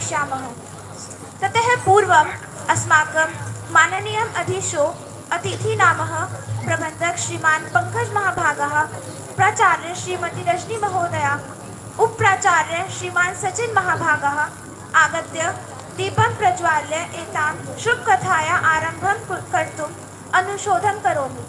वक्ष्यामः। ततः पूर्वम् अस्माकं माननीयम् अधीशो अतिथिनामः प्रबन्धक श्रीमान पंकज महाभागाः, प्राचार्य श्रीमती रजनी महोदया, उपप्राचार्य श्रीमान सचिन महाभागाः आगत्य दीपं प्रज्वाल्य एतां शुभकथाया आरम्भं कर्तुम् अनुशोधनं करोमि।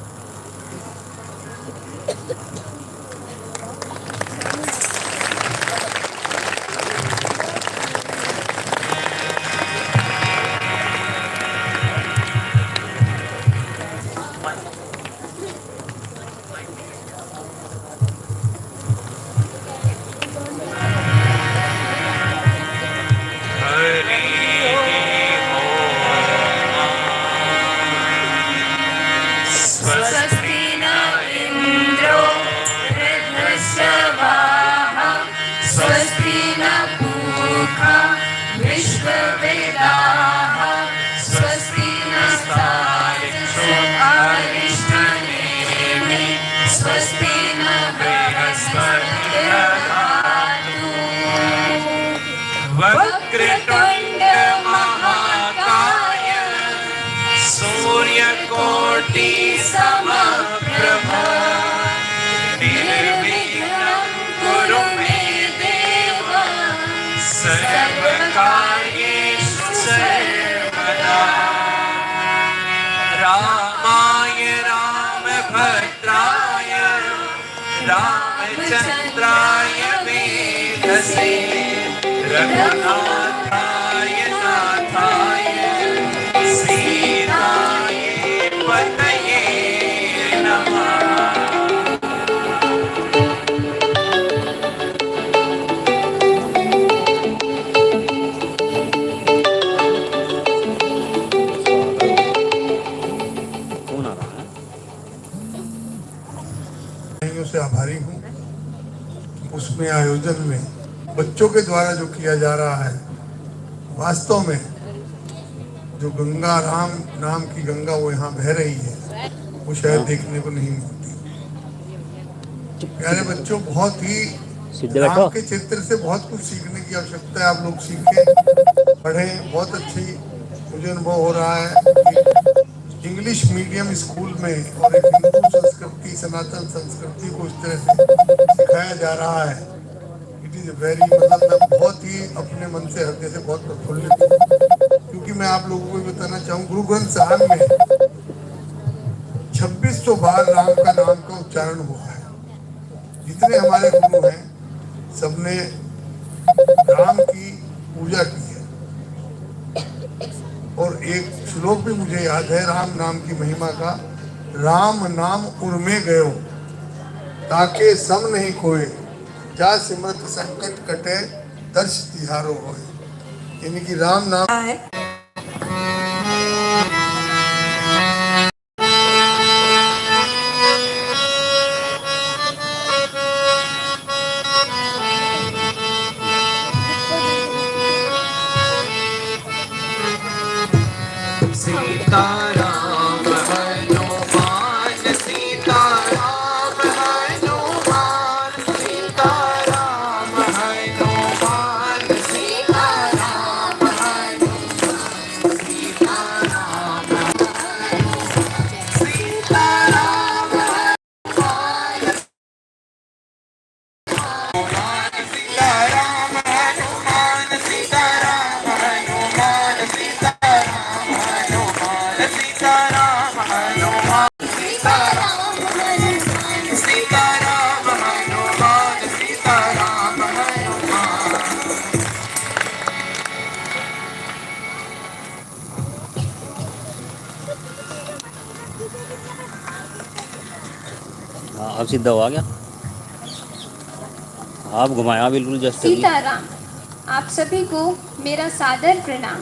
वक्रतुंड महाकाय सूर्यकोटि समप्रभ निर्विघ्नं कुरु मे देव सर्वकार्येषु सर्वदा। रामाय रामभद्राय रामचन्द्राय वेधसे रघुनाथाय नाथाय सीताय पतये नमः। से आभारी हूँ। उसमें आयोजन में बच्चों के द्वारा जो किया जा रहा है, वास्तव में जो गंगा राम नाम की गंगा वो यहाँ बह रही है, वो शायद देखने को नहीं मिलती। प्यारे बच्चों, बहुत ही राम के चरित्र से बहुत कुछ सीखने की आवश्यकता है। आप लोग सीखें, पढ़ें। बहुत अच्छी मुझे अनुभव हो रहा है कि इंग्लिश मीडियम स्कूल में और एक हिंदू संस्कृति, सनातन संस्कृति को इस तरह से सिखाया जा रहा है। वेरी मतलब मैं बहुत ही अपने मन से, हृदय से बहुत प्रफुल्लित हूँ, क्योंकि मैं आप लोगों को बताना चाहूँ, गुरु ग्रंथ साहब में 2600 बार राम का नाम का उच्चारण हुआ है। जितने हमारे गुरु हैं, सबने राम की पूजा की है। और एक श्लोक भी मुझे याद है राम नाम की महिमा का, राम नाम उर्मे गयो ताके सम नहीं खोए, जा सिमरत संकट कटे दर्श तिहारो होए। यानी कि राम नाम है। सीताराम हनुमान सीताराम हनुमान सीताराम हनुमान सीताराम हनुमान सीताराम सीताराम अब सीधा हो गया, आप घुमाया बिल्कुल जैसे। सीताराम, आप सभी को मेरा सादर प्रणाम।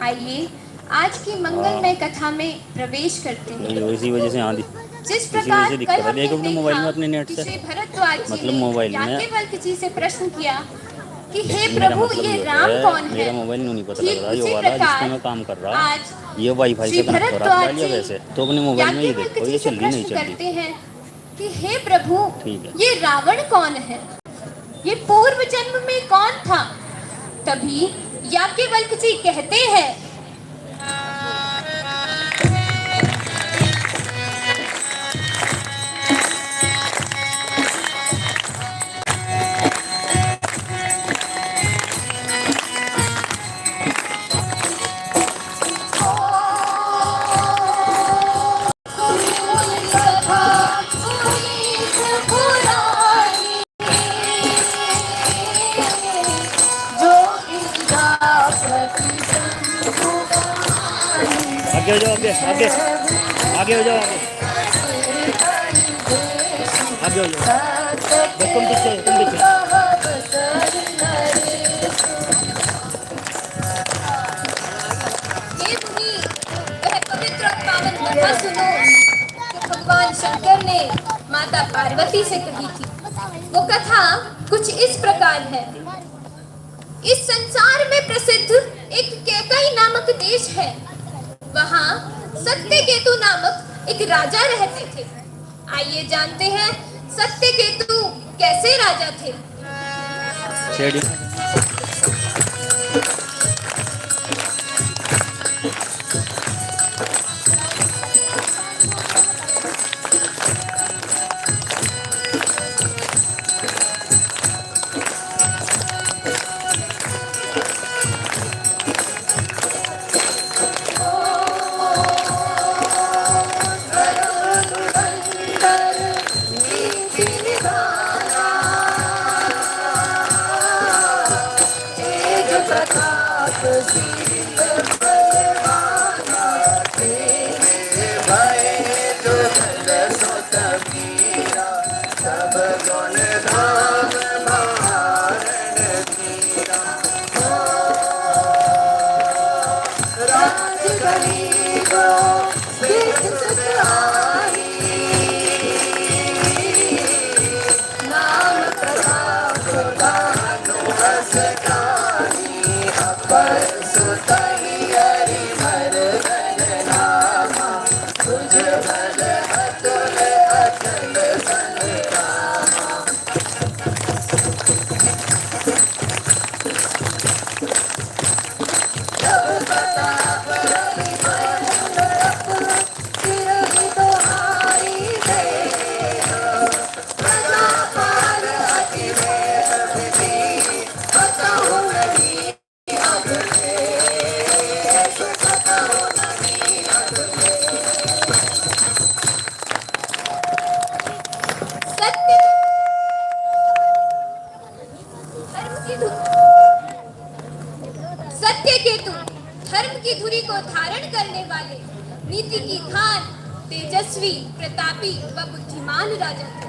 आइए आज की मंगलमय कथा में प्रवेश करते हैं। इसी वजह से आंधी, जिस प्रकार कल हमने देखो अपने मोबाइल में, अपने नेट देखा से, कि श्री भरद्वाज जी मतलब ने मोबाइल में याज्ञवल्क्य जी से प्रश्न किया कि हे प्रभु, ये राम कौन है? मेरा मोबाइल नहीं पता ठीक लग रहा, ये उसी वाला जिसमें प्रकार मैं काम कर रहा, आज ये वाईफाई से कनेक्ट हो रहा है वैसे, तो अपने मोबाइल में ये देखो, ये चल रही नहीं चल रही करते हैं कि हे प्रभु, ठीक है। ये रावण कौन है? ये पूर्व जन्म में कौन था? तभी याज्ञवल्क्य जी कहते हैं, आगे हो जाओ, आगे आगे हो जाओ, आगे हो जाओ। बस तुम पीछे। हे मुनि, वह पवित्र और पावन कथा सुनो जो भगवान शंकर ने माता पार्वती से कही थी। वो कथा कुछ इस प्रकार है। इस संसार में प्रसिद्ध एक कैकई नामक देश है। वहाँ सत्यकेतु नामक एक राजा रहते थे। आइए जानते हैं सत्यकेतु कैसे राजा थे। सत्यकेतु धर्म की धुरी को धारण करने वाले, नीति की खान, तेजस्वी, प्रतापी व बुद्धिमान राजा थे।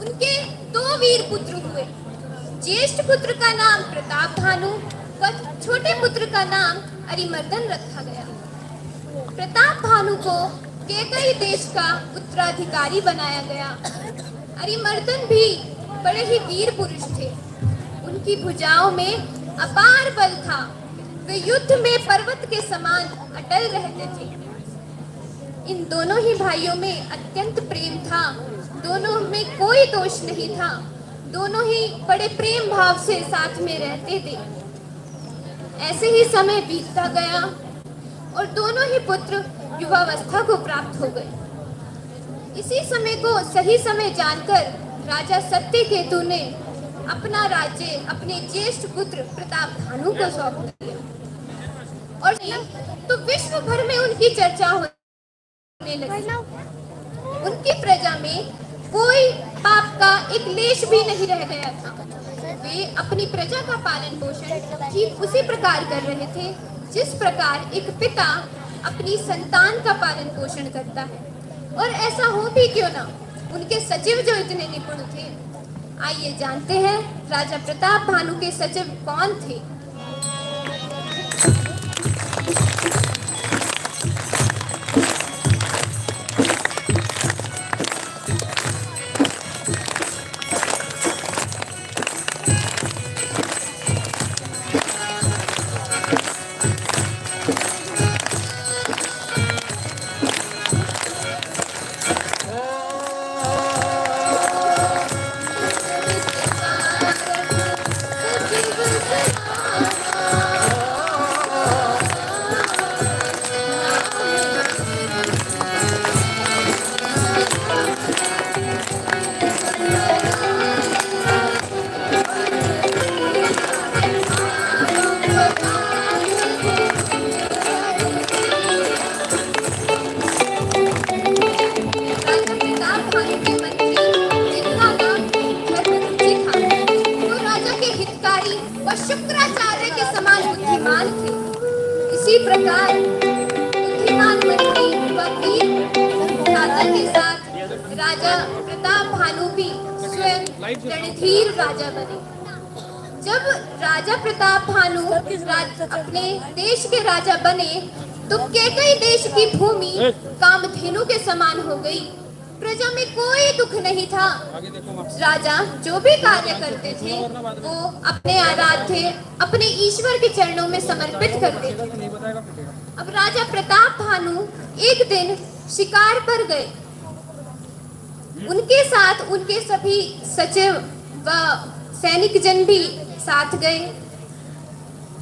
उनके 2 वीर पुत्र हुए। ज्येष्ठ पुत्र का नाम प्रताप भानु व छोटे पुत्र का नाम अरिमर्दन रखा गया। प्रताप भानु को कैकई देश का उत्तराधिकारी बनाया गया। अरिमर्दन भी बड़े ही वीर पुरुष थे। उनकी भुजाओं में अपार बल था। वे युद्ध में पर्वत के समान अटल रहते थे। इन दोनों ही भाइयों में अत्यंत प्रेम था। दोनों में कोई दोष नहीं था। दोनों ही बड़े प्रेम भाव से साथ में रहते थे। ऐसे ही समय बीतता गया और दोनों ही पुत्र युवावस्था को प्राप्त हो गए। इसी समय को सही समय जानकर राजा सत्यकेतु ने अपना राज्य अपने ज्येष्ठ पुत्र प्रताप भानु को सौंप दिया। और तो विश्व भर में उनकी चर्चा होने लगी। उनकी प्रजा में कोई पाप का एक लेश भी नहीं रह गया था। वे अपनी प्रजा का पालन पोषण ठीक उसी प्रकार कर रहे थे जिस प्रकार एक पिता अपनी संतान का पालन पोषण करता है। और ऐसा हो भी क्यों ना, उनके सचिव जो इतने निपुण थे। आइए जानते हैं राजा प्रताप भानु के सचिव कौन थे। शुक्राचार्य के समान बुद्धिमान थे। इसी प्रकार बुद्धिमान मंत्री व वीर भ्राता के साथ राजा प्रताप भानु भी स्वयं रणधीर राजा बने। जब राजा प्रताप भानु अपने देश के राजा बने तो कैकेयी देश की भूमि कामधेनु के समान हो गई। प्रजा में कोई दुख नहीं था। राजा जो भी कार्य करते थे वो अपने आराध्य अपने ईश्वर के चरणों में समर्पित करते थे। अब राजा प्रताप भानु एक दिन शिकार पर गए। उनके साथ उनके सभी सचिव व सैनिक जन भी साथ गए।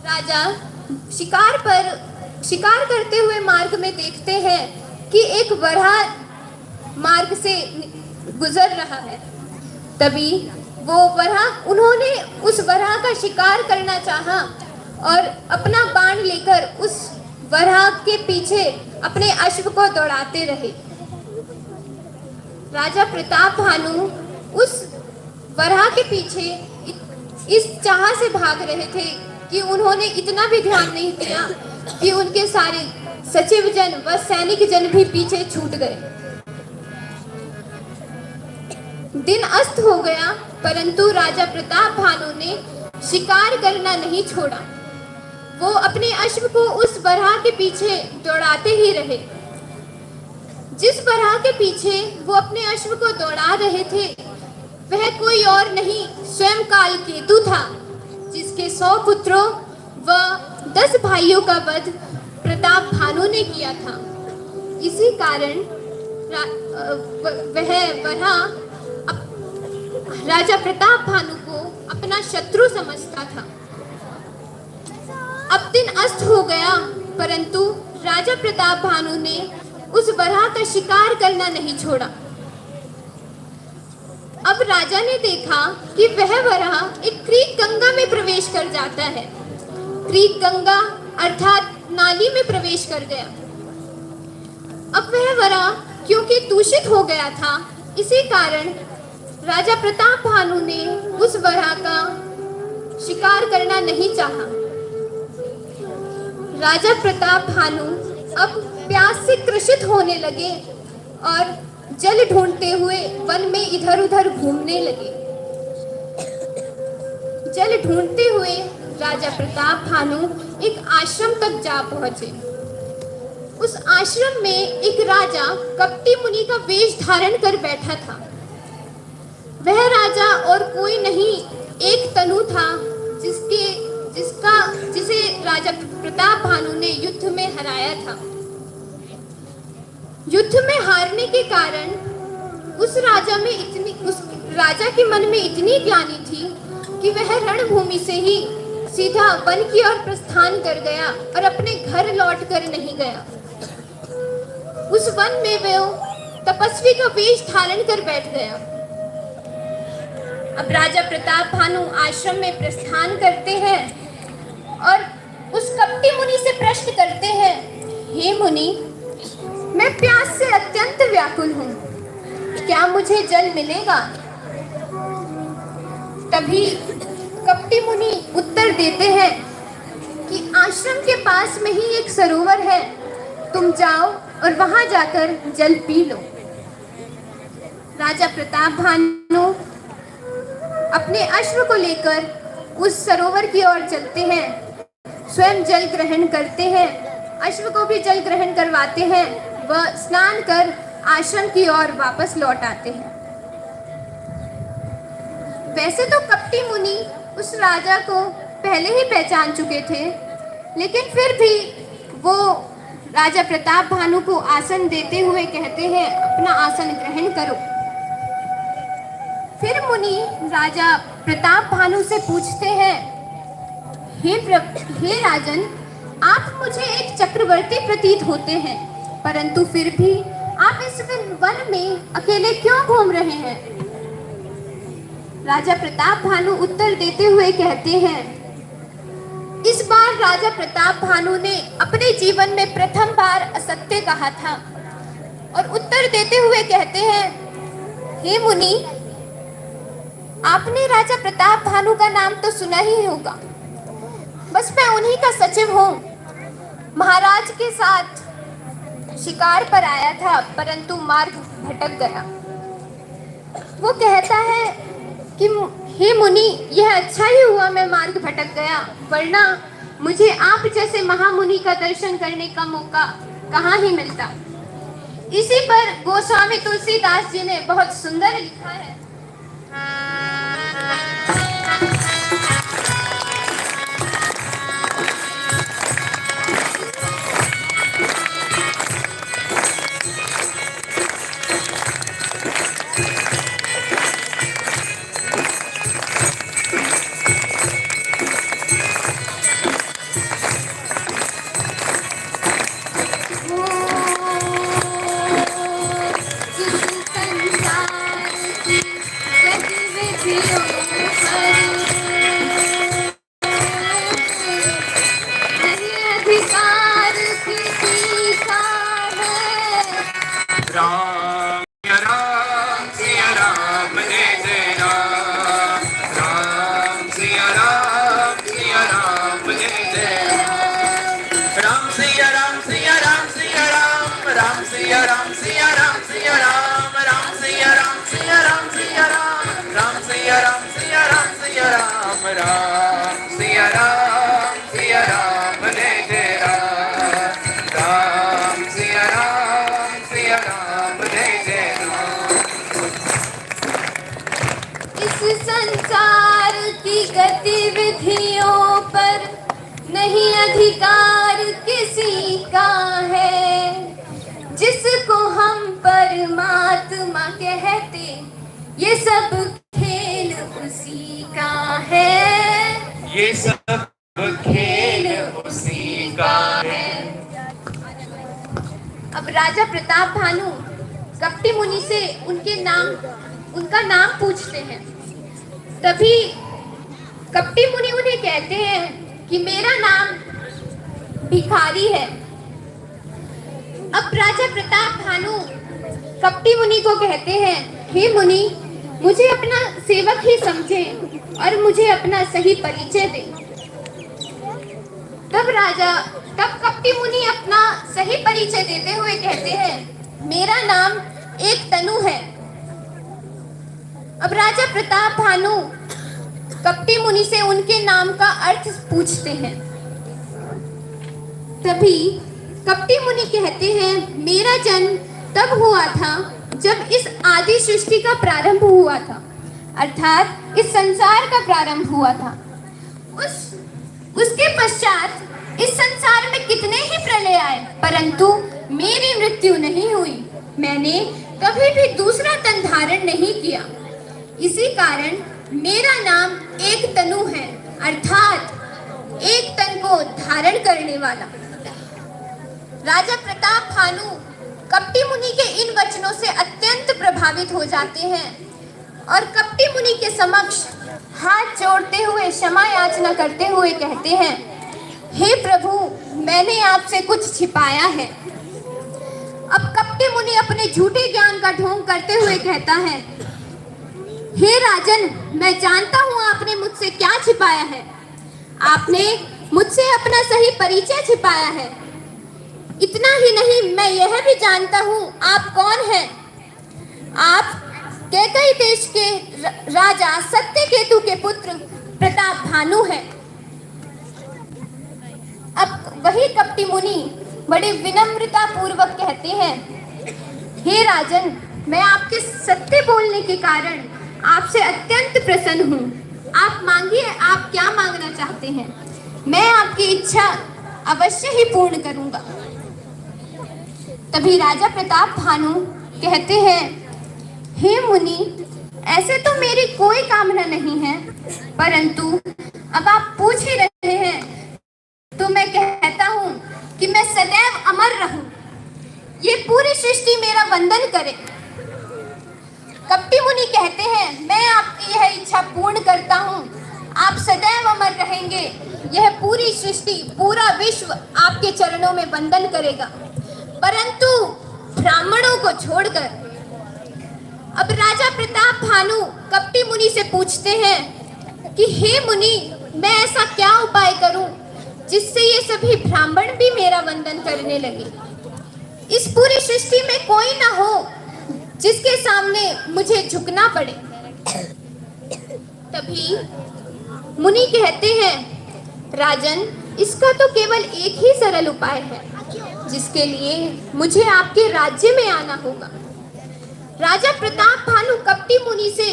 राजा शिकार करते हुए मार्ग में देखते हैं कि एक बरहा मार्ग से गुजर रहा है। तभी उन्होंने उस बरहा का शिकार करना चाहा और अपना बाण लेकर उस बरहा के पीछे अपने अश्व को दौड़ाते रहे। राजा प्रताप भानु उस बरहा के पीछे इस चाह से भाग रहे थे कि उन्होंने इतना भी ध्यान नहीं दिया कि उनके सारे सचिव जन व सैनिक जन भी पीछे छूट गए। दिन अस्त हो गया, परंतु राजा प्रताप भानु ने शिकार करना नहीं छोड़ा। वो अपने अश्व को उस बरहा के पीछे दौड़ाते ही रहे। जिस बरहा के पीछे वो अपने अश्व को दौड़ा रहे थे वह कोई और नहीं स्वयं कालकेतु था, जिसके 100 पुत्रों व 10 भाइयों का वध प्रताप भानु ने किया था। इसी कारण वह बरहा राजा प्रताप भानु को अपना शत्रु समझता था। अब दिन अस्त हो गया, परंतु राजा प्रताप भानु ने उस बरहा का शिकार करना नहीं छोड़ा। अब राजा ने देखा कि वह बरहा एक क्रीक गंगा में प्रवेश कर जाता है। क्रीक गंगा अर्थात नाली में प्रवेश कर गया। अब वह बरहा क्योंकि दूषित हो गया था, इसी कारण राजा प्रताप भानु ने उस बरहा का शिकार करना नहीं चाहा। राजा प्रताप भानु अब प्यास से त्रसित होने लगे और जल ढूंढते हुए वन में इधर उधर घूमने लगे। जल ढूंढते हुए राजा प्रताप भानु एक आश्रम तक जा पहुंचे। उस आश्रम में एक राजा कपटी मुनि का वेश धारण कर बैठा था। वह राजा और कोई नहीं एक तनु था जिसे राजा प्रताप भानु ने युद्ध में हराया था। युद्ध में हारने के कारण उस राजा के मन में इतनी ग्लानि थी कि वह रणभूमि से ही सीधा वन की ओर प्रस्थान कर गया और अपने घर लौट कर नहीं गया। उस वन में वह तपस्वी का वेश धारण कर बैठ गया। अब राजा प्रताप भानु आश्रम में प्रस्थान करते हैं और उस कपटी मुनि से प्रश्न करते हैं, हे मुनि, मैं प्यास से अत्यंत व्याकुल हूँ, क्या मुझे जल मिलेगा? तभी कपटी मुनि उत्तर देते हैं कि आश्रम के पास में ही एक सरोवर है, तुम जाओ और वहां जाकर जल पी लो। राजा प्रताप भानु अपने अश्व को लेकर उस सरोवर की ओर चलते हैं, स्वयं जल ग्रहण करते हैं, अश्व को भी जल ग्रहण करवाते हैं व स्नान कर आश्रम की ओर वापस लौट आते हैं। वैसे तो कपटी मुनि उस राजा को पहले ही पहचान चुके थे, लेकिन फिर भी वो राजा प्रताप भानु को आसन देते हुए कहते हैं, अपना आसन ग्रहण करो। फिर मुनि राजा प्रताप भानु से पूछते हैं, हे राजन, आप मुझे एक चक्रवर्ती प्रतीत होते हैं, परंतु फिर भी आप इस वन में अकेले क्यों घूम रहे हैं? राजा प्रताप भानु उत्तर देते हुए कहते हैं, इस बार राजा प्रताप भानु ने अपने जीवन में प्रथम बार असत्य कहा था और उत्तर देते हुए कहते हैं, हे मुनि, आपने राजा प्रताप भानु का नाम तो सुना ही होगा। बस मैं उन्हीं का सचिव हूँ। महाराज के साथ शिकार पर आया था, परंतु मार्ग भटक गया। वो कहता है कि हे मुनि, यह अच्छा ही हुआ मैं मार्ग भटक गया, वरना मुझे आप जैसे महामुनि का दर्शन करने का मौका कहाँ ही मिलता। इसी पर गोस्वामी तुलसीदास जी ने बहुत सुंदर लिखा है। राम सिया राम जय जय राम, राम सिया राम जय जय राम, राम सिया राम सिया राम सिया राम, राम सिया राम सिया राम सिया राम, राम सिया राम सिया राम सिया राम, राम सिया राम सिया राम सिया राम, राम सिया राम जय जय राम, राम सिया राम जय जय राम। इस संसार की गतिविधियों पर नहीं अधिकार किसी का है, जिसको हम परमात्मा कहते ये सब खेल उसी का है, ये सब खेल उसी का है। अब राजा प्रताप भानु कपटी मुनि से उनका नाम पूछते हैं। तभी कपटी मुनि उन्हें कहते हैं कि मेरा नाम भिखारी है। अब राजा प्रताप भानु कपटी मुनि को कहते हैं, हे मुनि, मुझे अपना सेवक ही समझे और मुझे अपना सही परिचय दे। तब कपटी मुनि अपना सही परिचय देते हुए कहते हैं, मेरा नाम एक तनु है। अब राजा प्रताप भानु कपटी मुनि से उनके नाम का अर्थ पूछते हैं। तभी कपटी मुनि कहते हैं, मेरा जन्म तब हुआ था जब इस आदि सृष्टि का प्रारंभ हुआ था, अर्थात इस संसार का प्रारंभ हुआ था। उसके पश्चात इस संसार में कितने ही प्रलय आए, परंतु मेरी मृत्यु नहीं हुई। मैंने कभी भी दूसरा तन धारण नहीं किया। इसी कारण मेरा नाम एक तनु है, अर्थात एक तन को धारण करने वाला। राजा प्रताप भानु कपटी मुनि के इन वचनों से अत्यंत प्रभावित हो जाते हैं और कपटी मुनि के समक्ष हाथ जोड़ते हुए क्षमा याचना करते हुए कहते हैं, हे प्रभु, मैंने आपसे कुछ छिपाया है। अब कपटी मुनि अपने झूठे ज्ञान का ढोंग करते हुए कहता है, हे राजन, मैं जानता हूं आपने मुझसे क्या छिपाया है। आपने मुझसे अपना सही परिचय छिपाया है। इतना ही नहीं, मैं यह भी जानता हूं आप कौन हैं। आप कैकई देश के राजा सत्यकेतु के पुत्र प्रताप भानु हैं। अब वही कपटी मुनि बड़े विनम्रता पूर्वक कहते हैं, हे राजन, मैं आपके सत्य बोलने के कारण आपसे अत्यंत प्रसन्न हूँ। आप मांगिए, आप क्या मांगना चाहते हैं, मैं आपकी इच्छा अवश्य ही पूर्ण करूंगा। तभी राजा प्रताप भानु कहते हैं, हे मुनि, ऐसे तो मेरी कोई कामना नहीं है, परंतु अब आप पूछ ही रहे हैं तो मैं कहता हूँ कि मैं सदैव अमर रहूं। ये पूरी सृष्टि मेरा वंदन करे। कपटी मुनि कहते हैं, मैं आपकी यह इच्छा पूर्ण करता हूँ। आप सदैव अमर रहेंगे। यह पूरी सृष्टि, पूरा विश्व आपके चरणों में वंदन करेगा, परंतु ब्राह्मणों को छोड़कर। अब राजा प्रताप भानु कपटी मुनि से पूछते हैं कि हे मुनि, मैं ऐसा क्या उपाय करूं जिससे ये सभी ब्राह्मण भी मेरा वंदन करने लगे। इस पूरी सृष्टि में कोई ना हो जिसके सामने मुझे झुकना पड़े। तभी मुनि कहते हैं, राजन, इसका तो केवल एक ही सरल उपाय है, जिसके लिए मुझे आपके राज्य में आना होगा। राजा प्रताप भानु कपटी मुनि से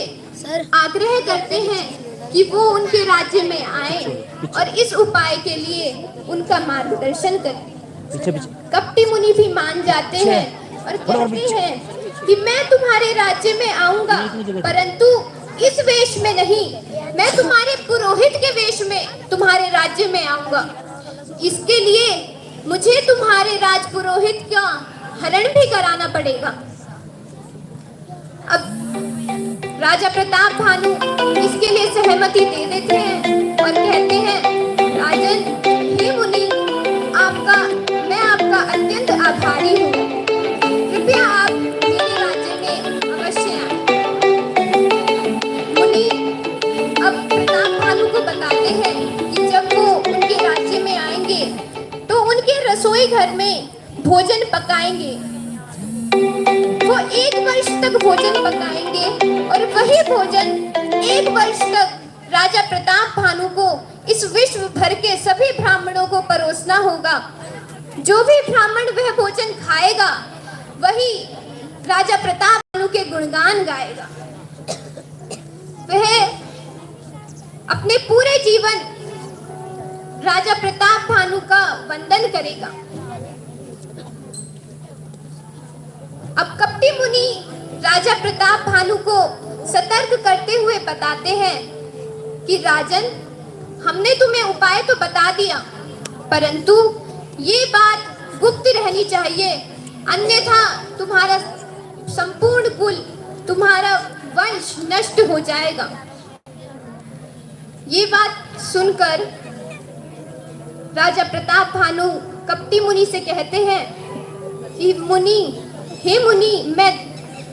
आग्रह करते हैं कि वो उनके राज्य में आए और इस उपाय के लिए उनका मार्गदर्शन करें। कपटी मुनि भी मान जाते हैं और कहते हैं कि मैं तुम्हारे राज्य में आऊंगा, परंतु इस वेश में नहीं, मैं तुम्हारे पुरोहित के वेश में तुम्हारे राज्य में आऊंगा। इसके लिए मुझे तुम्हारे राज पुरोहित का हरण भी कराना पड़ेगा। अब राजा प्रताप भानु इसके लिए सहमति दे देते हैं और कहते हैं, राजन, हे मुनि, मैं आपका अत्यंत आभारी हूँ। कृपया आप मेरे राज्य में अवश्य आएं। मुनि अब प्रताप भानु को बताते हैं कि जब वो उनके राज्य में आएंगे तो उनके रसोई घर में भोजन पकाएंगे। वो 1 वर्ष तक भोजन पकाएंगे और वही भोजन 1 वर्ष तक राजा प्रताप भानु को इस विश्व भर के सभी ब्राह्मणों को परोसना होगा। जो भी ब्राह्मण वह भोजन खाएगा वही राजा प्रताप भानु के गुणगान गाएगा। वह अपने पूरे जीवन राजा प्रताप भानु का वंदन करेगा। अब कपटी मुनि राजा प्रताप भानु को सतर्क करते हुए बताते हैं कि राजन, हमने तुम्हें उपाय तो बता दिया, परंतु ये बात गुप्त रहनी चाहिए, अन्यथा तुम्हारा संपूर्ण कुल, तुम्हारा वंश नष्ट हो जाएगा। ये बात सुनकर राजा प्रताप भानु कपटी मुनि से कहते हैं कि मुनि, हे मुनि, मैं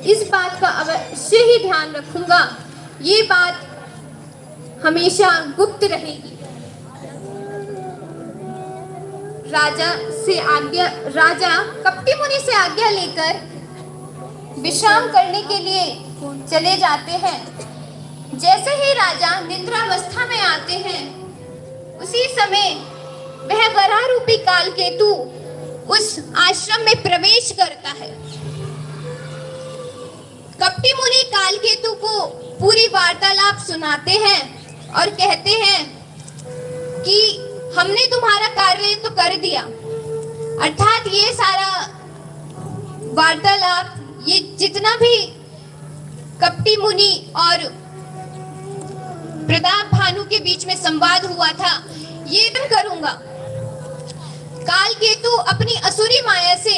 इस बात का अवश्य ही ध्यान रखूंगा, ये बात हमेशा गुप्त रहेगी। राजा कपटी मुनि से आज्ञा लेकर विश्राम करने के लिए चले जाते हैं। जैसे ही राजा निद्रावस्था में आते हैं, उसी समय वह वराह रूपी कालकेतु उस आश्रम में प्रवेश करता है। कपटी मुनि कालकेतु को पूरी वार्तालाप सुनाते हैं और कहते हैं कि हमने तुम्हारा कार्य तो कर दिया, अर्थात ये सारा वार्तालाप, ये जितना भी कपटी मुनि और प्रताप भानु के बीच में संवाद हुआ था, ये मैं करूंगा। कालकेतु अपनी असुरी माया से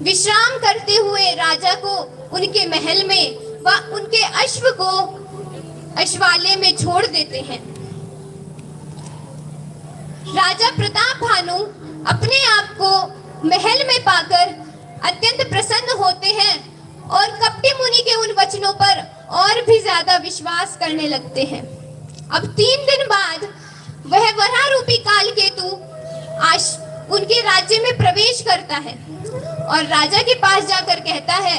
विश्राम करते हुए राजा को उनके महल में व उनके अश्व को अश्वालय में छोड़ देते हैं। राजा प्रताप भानु अपने आप को महल में पाकर अत्यंत प्रसन्न होते हैं और कपटी मुनि के उन वचनों पर और भी ज्यादा विश्वास करने लगते हैं। अब 3 दिन बाद वह वराह रूपी कालकेतु उनके राज्य में प्रवेश करता है और राजा के पास जाकर कहता है,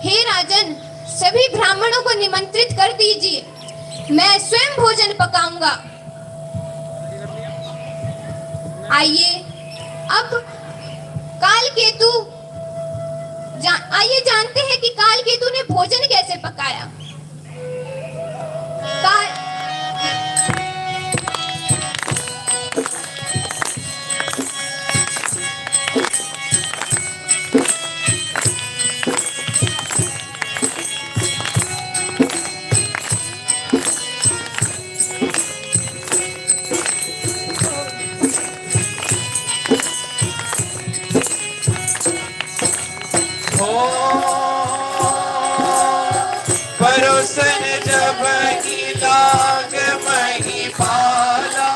हे राजन, सभी ब्राह्मणों को निमंत्रित कर दीजिए, मैं स्वयं भोजन पकाऊंगा। आइए अब कालकेतु आइए जानते हैं कि कालकेतु ने भोजन कैसे पकाया। परोसन जब की लाग मही पाला,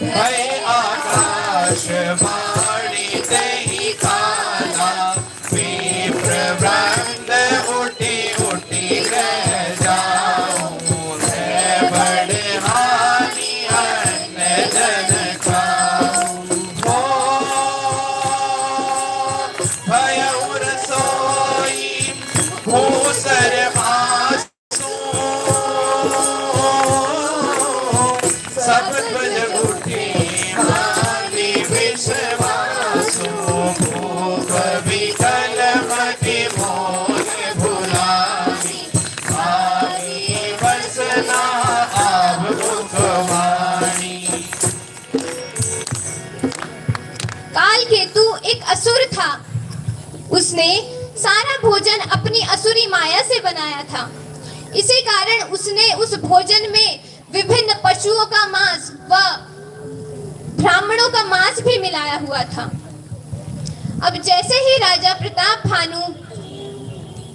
भय आकाश वाणी दही काला, विप्र वृंद उठी उठी रह जाऊं, मैं बड़े असुर था, उसने सारा भोजन अपनी असुरी माया से बनाया था। इसी कारण उसने उस भोजन में विभिन्न पशुओं का मांस व ब्राह्मणों का मांस भी मिलाया हुआ था। अब जैसे ही राजा प्रताप भानु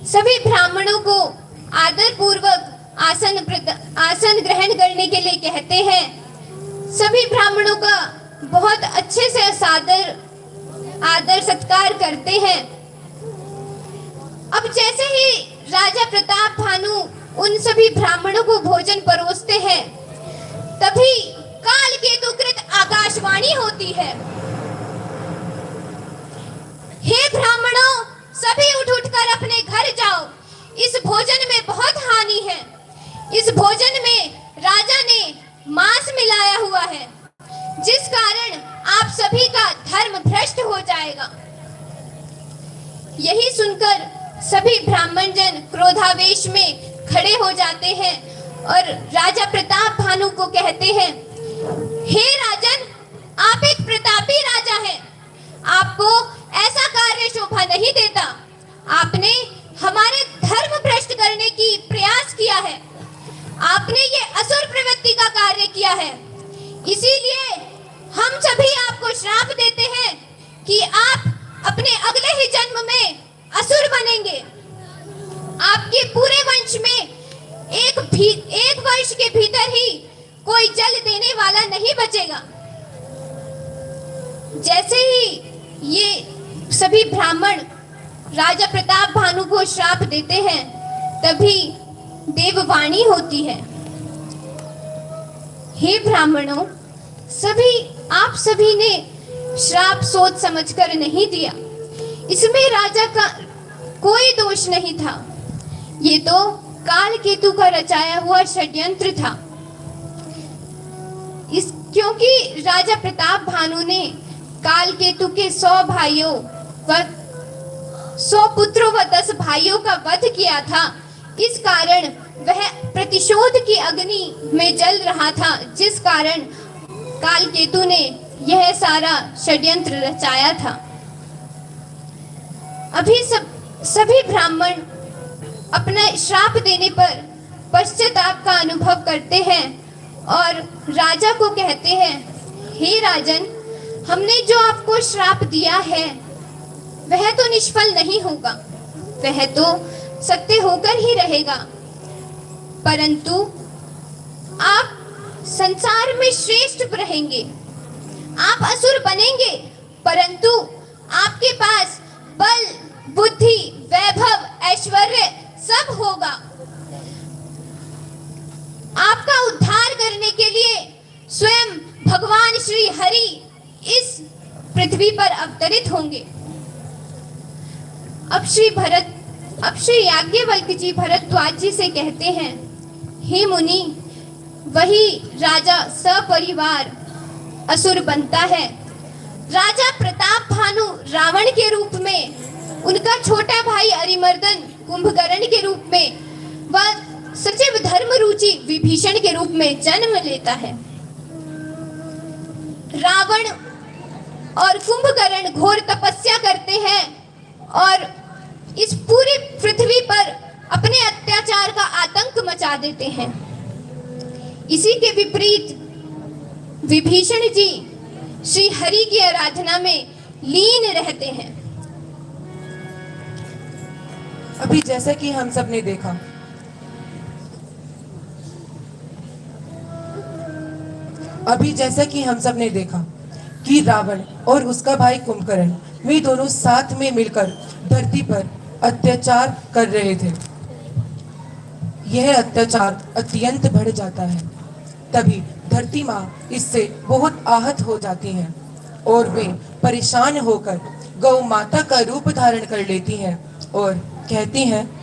सभी ब्राह्मणों को आदर पूर्वक आसन ग्रहण करने के लिए कहते हैं, सभी ब्राह्मणों का बहुत अच्छे से आदर सत्कार करते हैं। अब जैसे ही राजा प्रताप भानु उन सभी ब्राह्मणों को भोजन परोसते हैं, तभी काल केतुकृत आकाशवाणी होती है, हे ब्राह्मणों, सभी उठ कर अपने घर जाओ, इस भोजन में बहुत हानि है। इस भोजन में राजा ने मांस मिलाया हुआ है, जिस कारण आप सभी का धर्म भ्रष्ट हो जाएगा। यही सुनकर सभी ब्राह्मण जन क्रोधावेश में खड़े हो जाते हैं और राजा प्रताप भानु को कहते हैं, हे राजन, आप एक प्रतापी राजा हैं, आपको ऐसा कार्य शोभा नहीं देता। आपने हमारे धर्म भ्रष्ट करने की प्रयास किया है, आपने ये असुर प्रवृत्ति का कार्य किया है। इसीलिए हम सभी आपको श्राप देते हैं कि आप अपने अगले ही जन्म में असुर बनेंगे। आपके पूरे वंश में एक वर्ष के भीतर ही कोई जल देने वाला नहीं बचेगा। जैसे ही ये सभी ब्राह्मण राजा प्रताप भानु को श्राप देते हैं, तभी देववाणी होती है, हे ब्राह्मणों, आप सभी ने श्राप सोच समझकर नहीं दिया, इसमें राजा का कोई दोष नहीं था, ये तो काल केतु का रचाया हुआ षड्यंत्र था। क्योंकि राजा प्रताप भानु ने काल केतु के 100 भाइयों व 100 पुत्रों व 10 भाइयों का वध किया था, इस कारण वह प्रतिशोध की अग्नि में जल रहा था, जिस कारण काल केतु ने यह सारा षड्यंत्र रचाया था। अभी सभी ब्राह्मण अपना श्राप देने पर पश्चाताप का अनुभव करते हैं और राजा को कहते हैं, हे राजन, हमने जो आपको श्राप दिया है वह तो निष्फल नहीं होगा, वह तो सत्य होकर ही रहेगा, परंतु आप संसार में श्रेष्ठ रहेंगे, आप असुर बनेंगे, परंतु आपके पास बल, बुद्धि, वैभव, ऐश्वर्य सब होगा। आपका उद्धार करने के लिए स्वयं भगवान श्री हरि इस पृथ्वी पर अवतरित होंगे। अब श्री याज्ञवल्क्य जी भरद्वाज जी से कहते हैं, हे मुनि, वही राजा सपरिवार असुर बनता है। राजा प्रताप भानु रावण के रूप में, उनका छोटा भाई अरिमर्दन कुंभकर्ण के रूप में व सचिव धर्मरुचि विभीषण के रूप में जन्म लेता है। रावण और कुंभकर्ण घोर तपस्या करते हैं और इस पूरी पृथ्वी पर अपने अत्याचार का आतंक मचा देते हैं। इसी के विपरीत विभीषण जी श्री हरि की आराधना में लीन रहते हैं। अभी जैसा कि हम सब ने देखा, कि रावण और उसका भाई कुंभकर्ण वे दोनों साथ में मिलकर धरती पर अत्याचार कर रहे थे। यह अत्याचार अत्यंत बढ़ जाता है, तभी धरती माँ इससे बहुत आहत हो जाती हैं और वे परेशान होकर गौ माता का रूप धारण कर लेती हैं और कहती हैं,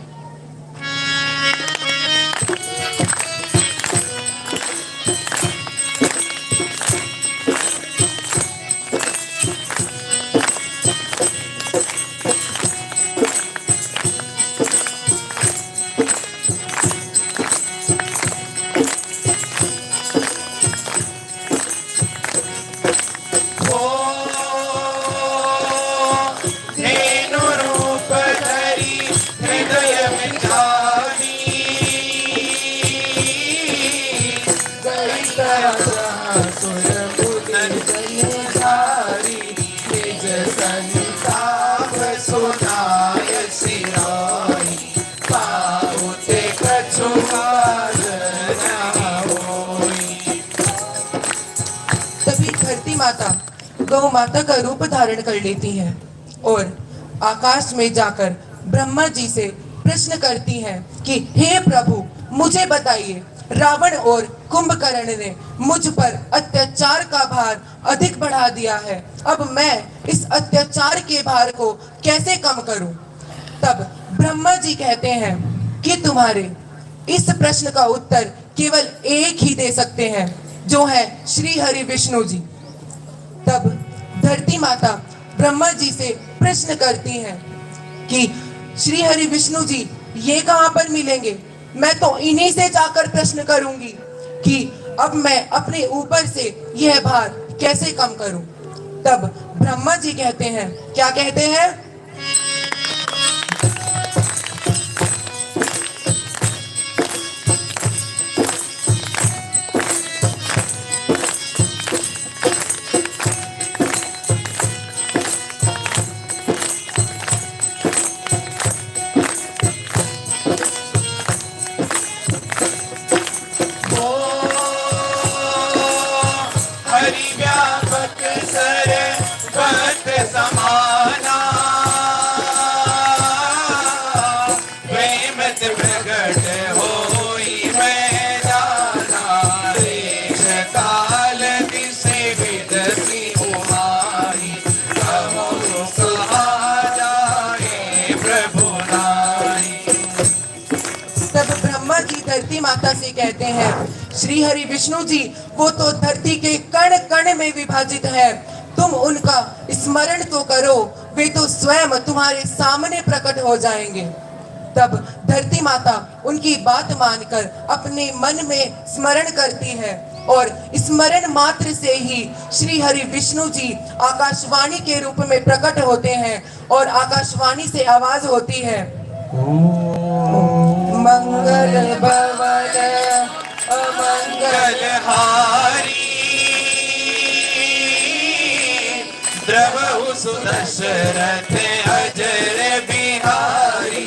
सहस्रासुर मुनि जयधारी निज संताप सुनाय सिराई पाहु ते कछु काज न होई। तभी धरती माता गौ माता का रूप धारण कर लेती है और आकाश में जाकर ब्रह्मा जी से प्रश्न करती हैं कि हे प्रभु मुझे बताइए, रावण और कुंभकर्ण ने मुझ पर अत्याचार का भार अधिक बढ़ा दिया है, अब मैं इस अत्याचार के भार को कैसे कम करूं? तब ब्रह्मा जी कहते हैं कि तुम्हारे इस प्रश्न का उत्तर केवल एक ही दे सकते हैं, जो है श्री हरि विष्णु जी। तब धरती माता ब्रह्मा जी से प्रश्न करती हैं कि श्री हरि विष्णु जी ये कहाँ पर मिलेंगे? मैं तो इन्हीं से जाकर प्रश्न करूंगी कि अब मैं अपने ऊपर से यह भार कैसे कम करूं। तब ब्रह्मा जी कहते हैं, क्या कहते हैं? हरि व्यापक सर पथ समाना प्रेमत प्रगट होई मैदाना देश काल दिसे विदसी उमारी कहो कहा जाए प्रभु नारी। तब ब्रह्मा जी धरती माता से कहते हैं, श्री हरि विष्णु जी वो तो धरती के कण कण में विभाजित है, तुम उनका स्मरण तो करो, वे तो स्वयं तुम्हारे सामने प्रकट हो जाएंगे। तब धरती माता उनकी बात मानकर अपने मन में स्मरण करती है और स्मरण मात्र से ही श्री हरि विष्णु जी आकाशवाणी के रूप में प्रकट होते हैं और आकाशवाणी से आवाज होती है, मंगल भवन अमंगल हारी द्रवहु सुदशरथ अजर बिहारी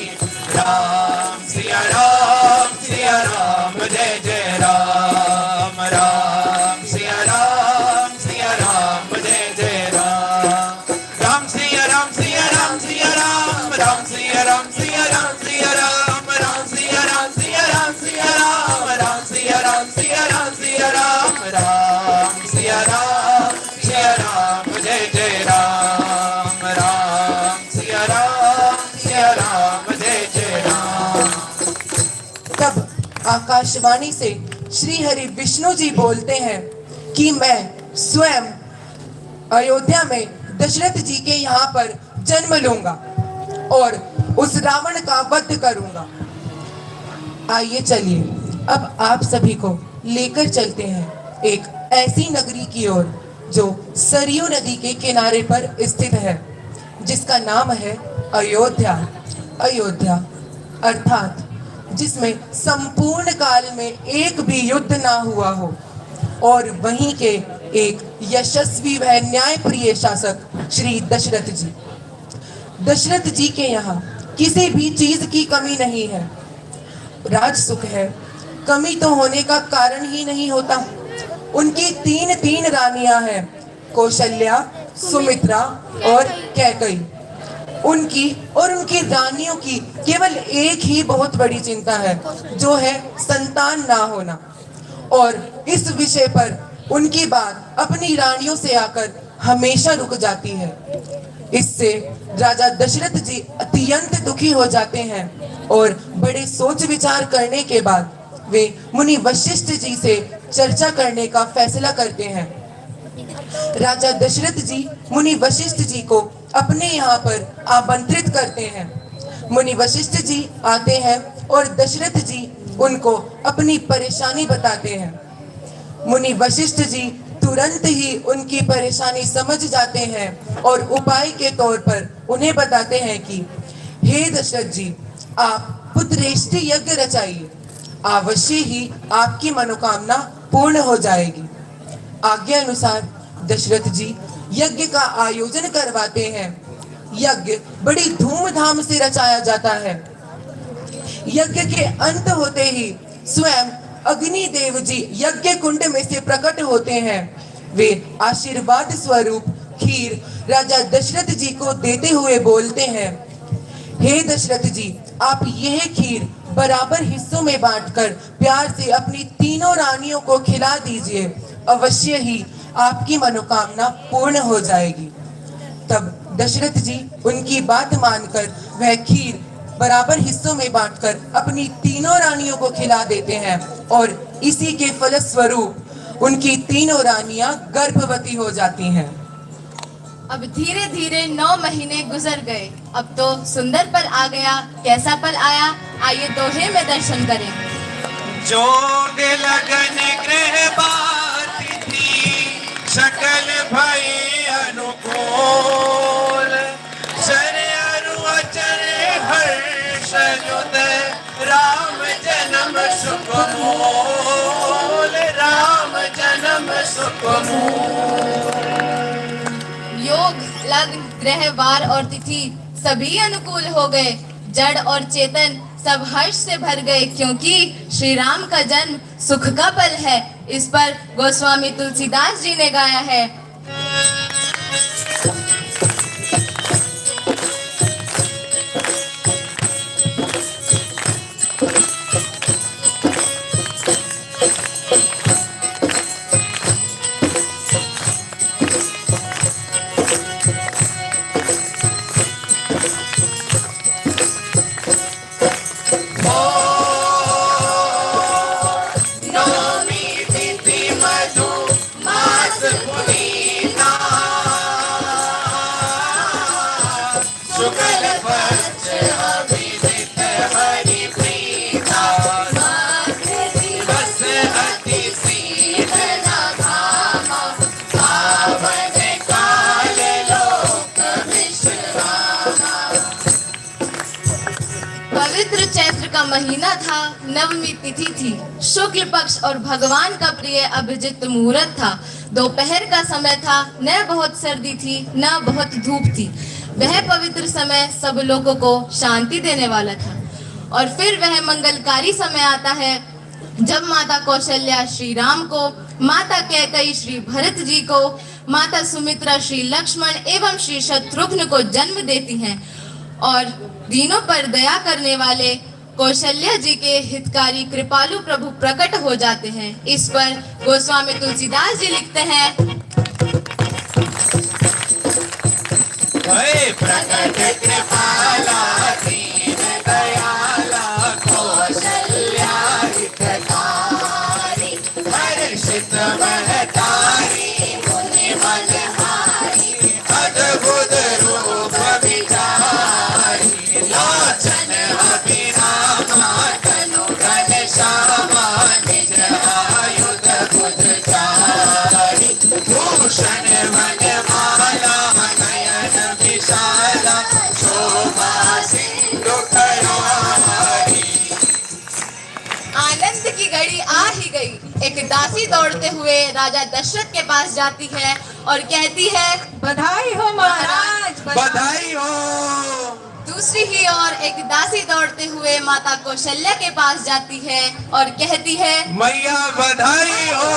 राम सिया राम जय जय राम राम सिया राम जय जय राम राम सिया राम राम सिया राम राम सिया राम राम सिया राम सिया राम राम सिया राम राम सिया राम राम सिया राम जय जय राम राम सिया राम जय जय राम। तब आकाशवाणी से श्री हरि विष्णु जी बोलते हैं कि मैं स्वयं अयोध्या में दशरथ जी के यहाँ पर जन्म लूंगा और उस रावण का वध करूंगा। आइए चलिए अब आप सभी को लेकर चलते हैं एक ऐसी नगरी की ओर जो सरयू नदी के किनारे पर स्थित है, जिसका नाम है अयोध्या। अयोध्या अर्थात जिसमें संपूर्ण काल में एक भी युद्ध ना हुआ हो और वहीं के एक यशस्वी व न्यायप्रिय शासक श्री दशरथ जी। दशरथ जी के यहाँ किसी भी चीज की कमी नहीं है, राज सुख है, कमी तो होने का कारण ही नहीं होता। उनकी तीन रानियां हैं, कौशल्या, सुमित्रा और कैकई। उनकी रानियों की केवल एक ही बहुत बड़ी चिंता है, जो है संतान ना होना। और इस विषय पर उनकी बात अपनी रानियों से आकर हमेशा रुक जाती है। इससे राजा दशरथ जी अत्यंत दुखी हो जाते हैं और बड़े सोच विचार करने के बाद वे मुनि वशिष्ठ जी से चर्चा करने का फैसला करते हैं। राजा दशरथ जी मुनि वशिष्ठ जी को अपने यहाँ पर आमंत्रित करते हैं। मुनि वशिष्ठ जी आते हैं और दशरथ जी उनको अपनी परेशानी बताते हैं। मुनि वशिष्ठ जी तुरंत ही उनकी परेशानी समझ जाते हैं और उपाय के तौर पर उन्हें बताते हैं कि हे दशरथ जी, आप पुत्रेष्टि यज्ञ रचाइए, अवश्य ही आपकी मनोकामना पूर्ण हो जाएगी। आज्ञा अनुसार दशरथ जी यज्ञ का आयोजन करवाते हैं। यज्ञ बड़ी धूमधाम से रचाया जाता है। यज्ञ के अंत होते ही स्वयं अग्नि देव जी यज्ञ कुंड में से प्रकट होते हैं। वे आशीर्वाद स्वरूप खीर राजा दशरथ जी को देते हुए बोलते हैं, हे दशरथ जी, आप यह खीर बराबर हिस्सों में बांटकर प्यार से अपनी तीनों रानियों को खिला दीजिए। अवश्य ही आपकी मनोकामना पूर्ण हो जाएगी। तब दशरथ जी उनकी बात मानकर वह खीर बराबर हिस्सों में बांटकर अपनी तीनों रानियों को खिला देते हैं और इसी के फलस्वरूप उनकी तीनों रानियां गर्भवती हो जाती हैं। अब धीरे धीरे 9 महीने गुजर गए। अब तो सुंदर पल आ गया। कैसा पल आया, आइए दोहे में दर्शन करें। जोग लगन ग्रह बात थी, सकल भय अनुकूल, सर अरु अचर हर्ष युत, राम जन्म सुख मूल, राम जन्म सुख मूल। योग, लग्न, ग्रह, वार और तिथि सभी अनुकूल हो गए। जड़ और चेतन सब हर्ष से भर गए, क्योंकि श्री राम का जन्म सुख का पल है। इस पर गोस्वामी तुलसीदास जी ने गाया है। पवित्र चैत्र का महीना था, नवमी तिथि थी, शुक्ल पक्ष और भगवान का प्रिय अभिजित मुहूर्त था। दोपहर का समय था, न बहुत सर्दी थी न बहुत धूप थी। वह पवित्र समय सब लोगों को शांति देने वाला था। और फिर वह मंगलकारी समय आता है जब माता कौशल्या श्री राम को, माता कैकेयी श्री भरत जी को, माता सुमित्रा श्री लक्ष्मण एवं श्री शत्रुघ्न को जन्म देती हैं और दीनों पर दया करने वाले कौशल्या जी के हितकारी कृपालु प्रभु प्रकट हो जाते हैं। इस पर गोस्वामी तुलसीदास जी लिखते हैं, प्रकट कृपाला दीन दयाला कौशल्या हितकारी, हर्षित महतारी मुनि मनहारी, अद्भुत रूप विचारी, लोचन अभिरामा तनु घनश्यामा, निज आयुध बुधचारी, भूषण वनमाला नयन विशाला, शोभा सिंधु खरारी। आनंद की घड़ी आ ही गई। एक दासी दौड़ते हुए राजा दशरथ के पास जाती है और कहती है, बधाई हो महाराज, बधाई हो। दूसरी ही ओर एक दासी दौड़ते हुए माता कौशल्या के पास जाती है और कहती है, मैया बधाई हो।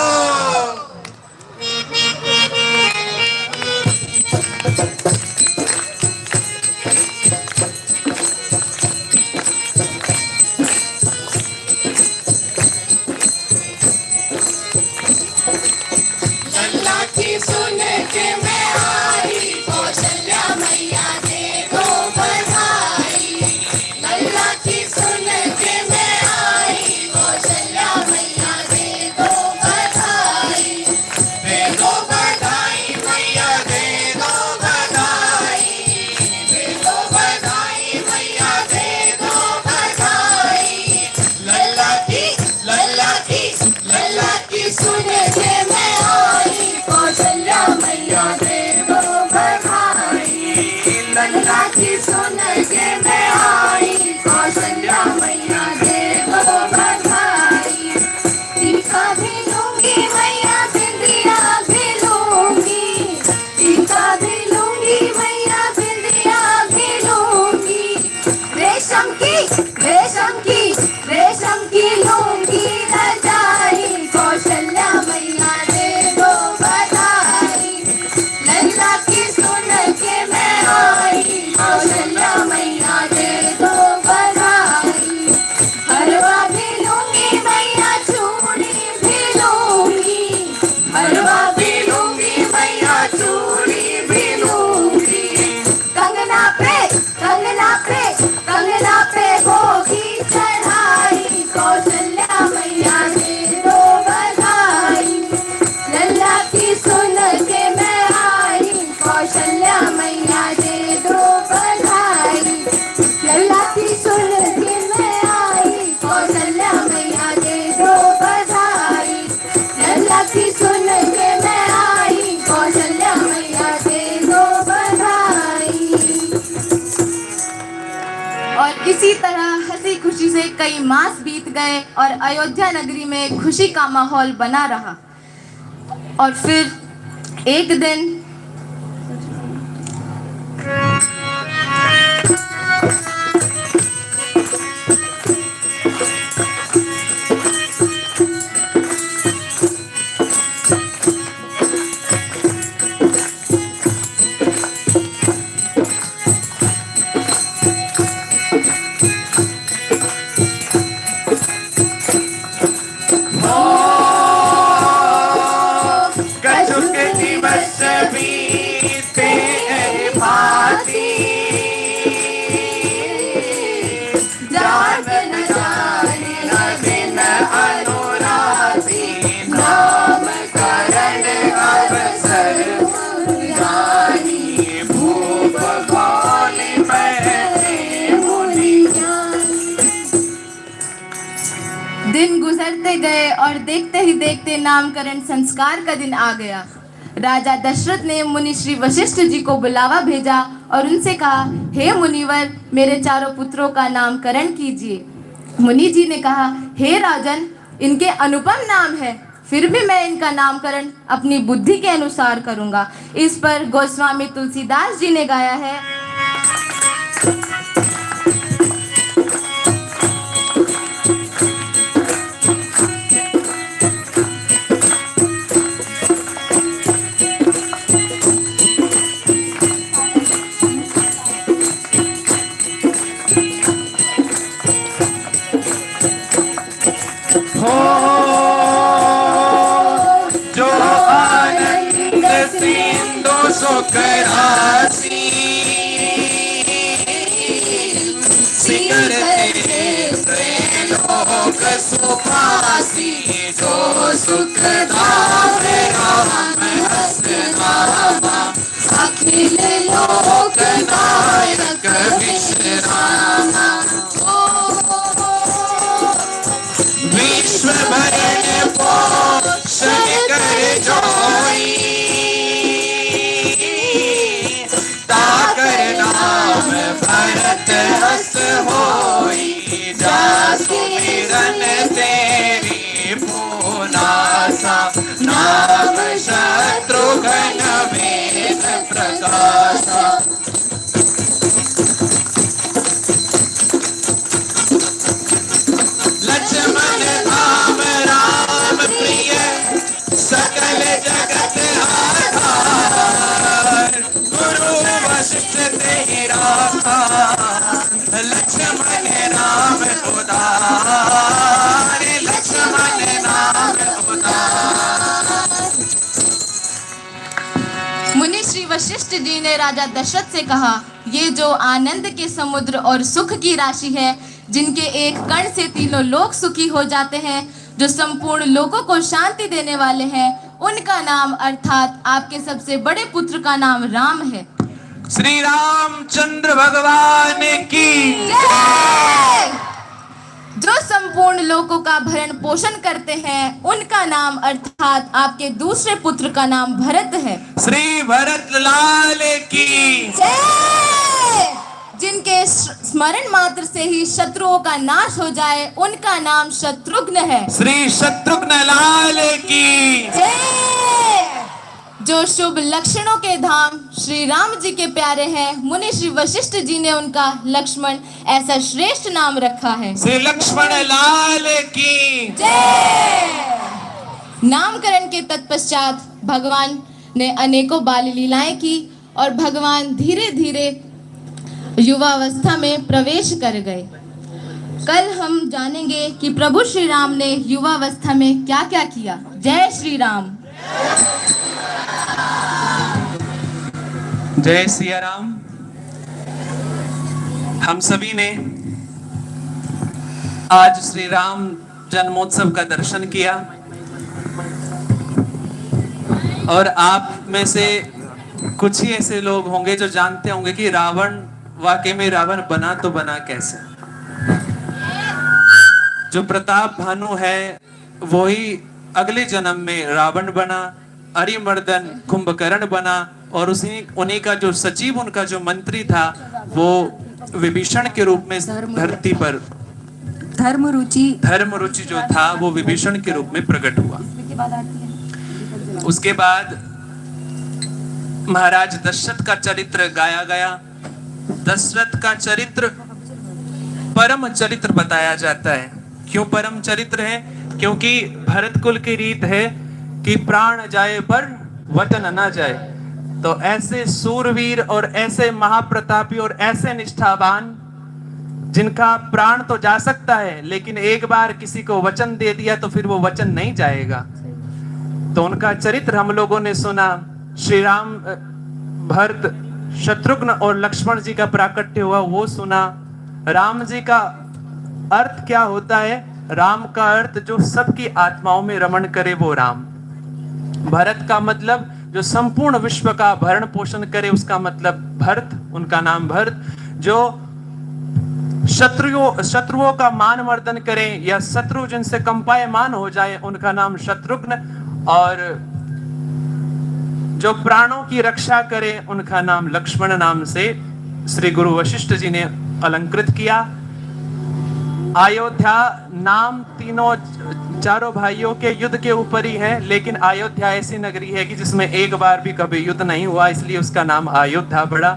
लल्ला की सुन के मैं आई, कौशल्या मैया दे दो बधाई। लल्ला की सुन के मैं आई, कौशल्या मैया दे दो बधाई। दे दो बधाई मैया, दे दो बधाई, दे दो बधाई मैया, दे दो बधाई। लल्ला की सुन के मैं आई, कौशल्या मैया सुन के मैं आई, कौशल्या मैया दे दो बधाई। लल्ला की सुन के मैं आई, कौशल्या मैया दे दो बधाई। लल्ला की सुन के मैं आई, कौशल्या मैया दे दो बधाई। और इसी तरह हंसी खुशी से कई मास बीत गए और अयोध्या नगरी में खुशी का माहौल बना रहा। और फिर एक दिन कछुक दिवस बीते भांति, जान न जाने नवीन अनुरागी, नाम करण अवसर जानी, भूप भाल बैठे मुनि ज्ञानी। दिन गुजरते गए और देखते ही देखते नामकरण संस्कार का दिन आ गया। राजा दशरथ ने मुनि श्री वशिष्ठ जी को बुलावा भेजा और उनसे कहा, हे मुनिवर, मेरे चारों पुत्रों का नामकरण कीजिए। मुनि जी ने कहा, हे राजन, इनके अनुपम नाम है, फिर भी मैं इनका नामकरण अपनी बुद्धि के अनुसार करूंगा। इस पर गोस्वामी तुलसीदास जी ने गाया है, जो आनंद सिंधु सुख राशि, शिखर लोक सुखासी, जो सुख दावे राम हस नामा, अखिल लोक नायक विश्रामा। विश्व भरण पोषण कर जोई, ताकर नाम भरत हस होई, जा सुमिरन तेरी पूनासा, नाम शत्रुघ्न वेद प्रकाशा। लक्ष्मण धाम राम प्रिय, सकल जगत आधार, गुरु वशिष्ठ तेरा, लक्ष्मण नाम उदार, लक्ष्मण नाम उदार। मुनि श्री वशिष्ठ जी ने राजा दशरथ से कहा, ये जो आनंद के समुद्र और सुख की राशि है, जिनके एक कण से तीनों लोक सुखी हो जाते हैं, जो संपूर्ण लोगों को शांति देने वाले हैं, उनका नाम अर्थात आपके सबसे बड़े पुत्र का नाम राम है। श्री रामचंद्र भगवान की जय। जो संपूर्ण लोगों का भरण पोषण करते हैं, उनका नाम अर्थात आपके दूसरे पुत्र का नाम भरत है। श्री भरत लाल की जय। जिनके स्मरण मात्र से ही शत्रुओं का नाश हो जाए, उनका नाम शत्रुघ्न है। श्री शत्रुघ्न लाल की जय। जो शुभ लक्षणों के धाम श्री राम जी के प्यारे हैं, मुनि श्री वशिष्ठ जी ने उनका लक्ष्मण ऐसा श्रेष्ठ नाम रखा है। श्री लक्ष्मण लाल की जय। नामकरण के तत्पश्चात भगवान ने अनेकों बाल लीलाएं की और भगवान धीरे धीरे युवावस्था में प्रवेश कर गए। कल हम जानेंगे कि प्रभु श्री राम ने युवावस्था में क्या क्या किया। जय श्री राम। जय सिया राम। हम सभी ने आज श्री राम जन्मोत्सव का दर्शन किया। और आप में से कुछ ही ऐसे लोग होंगे जो जानते होंगे कि रावण वाकई में रावण बना तो बना कैसे। जो प्रताप भानु है वही अगले जन्म में रावण बना, अरिमर्दन कुंभकर्ण बना, और उन्हीं का जो सचिव, उनका जो मंत्री था वो विभीषण के रूप में धरती पर धर्मरुचि जो था वो विभीषण के रूप में प्रकट हुआ। उसके बाद महाराज दशरथ का चरित्र गाया गया। दशरथ का चरित्र परम चरित्र बताया जाता है। क्यों परम चरित्र है? क्योंकि भरत कुल की रीत है कि प्राण जाए पर वतन न जाए। तो ऐसे सूरवीर और ऐसे महाप्रतापी और ऐसे निष्ठावान जिनका प्राण तो जा सकता है, लेकिन एक बार किसी को वचन दे दिया तो फिर वो वचन नहीं जाएगा। तो उनका चरित्र हम लोगों ने सुना। श्री राम, भरत, शत्रुघ्न और लक्ष्मण जी का प्राकट्य हुआ वो सुना। राम जी का अर्थ क्या होता है? राम का अर्थ जो सबकी आत्माओं में रमण करे वो राम। भरत का मतलब जो संपूर्ण विश्व का भरण पोषण करे, उसका मतलब भरत, उनका नाम भरत। जो शत्रुओं का मान मर्दन करे या शत्रु जिनसे कंपायमान हो जाए, उनका नाम शत्रुघ्न। और जो प्राणों की रक्षा करे उनका नाम लक्ष्मण नाम से श्री गुरु वशिष्ठ जी ने अलंकृत किया। अयोध्या नाम चारों भाइयों के युद्ध के ऊपर ही है, लेकिन अयोध्या ऐसी नगरी है कि जिसमें एक बार भी कभी युद्ध नहीं हुआ, इसलिए उसका नाम अयोध्या पड़ा।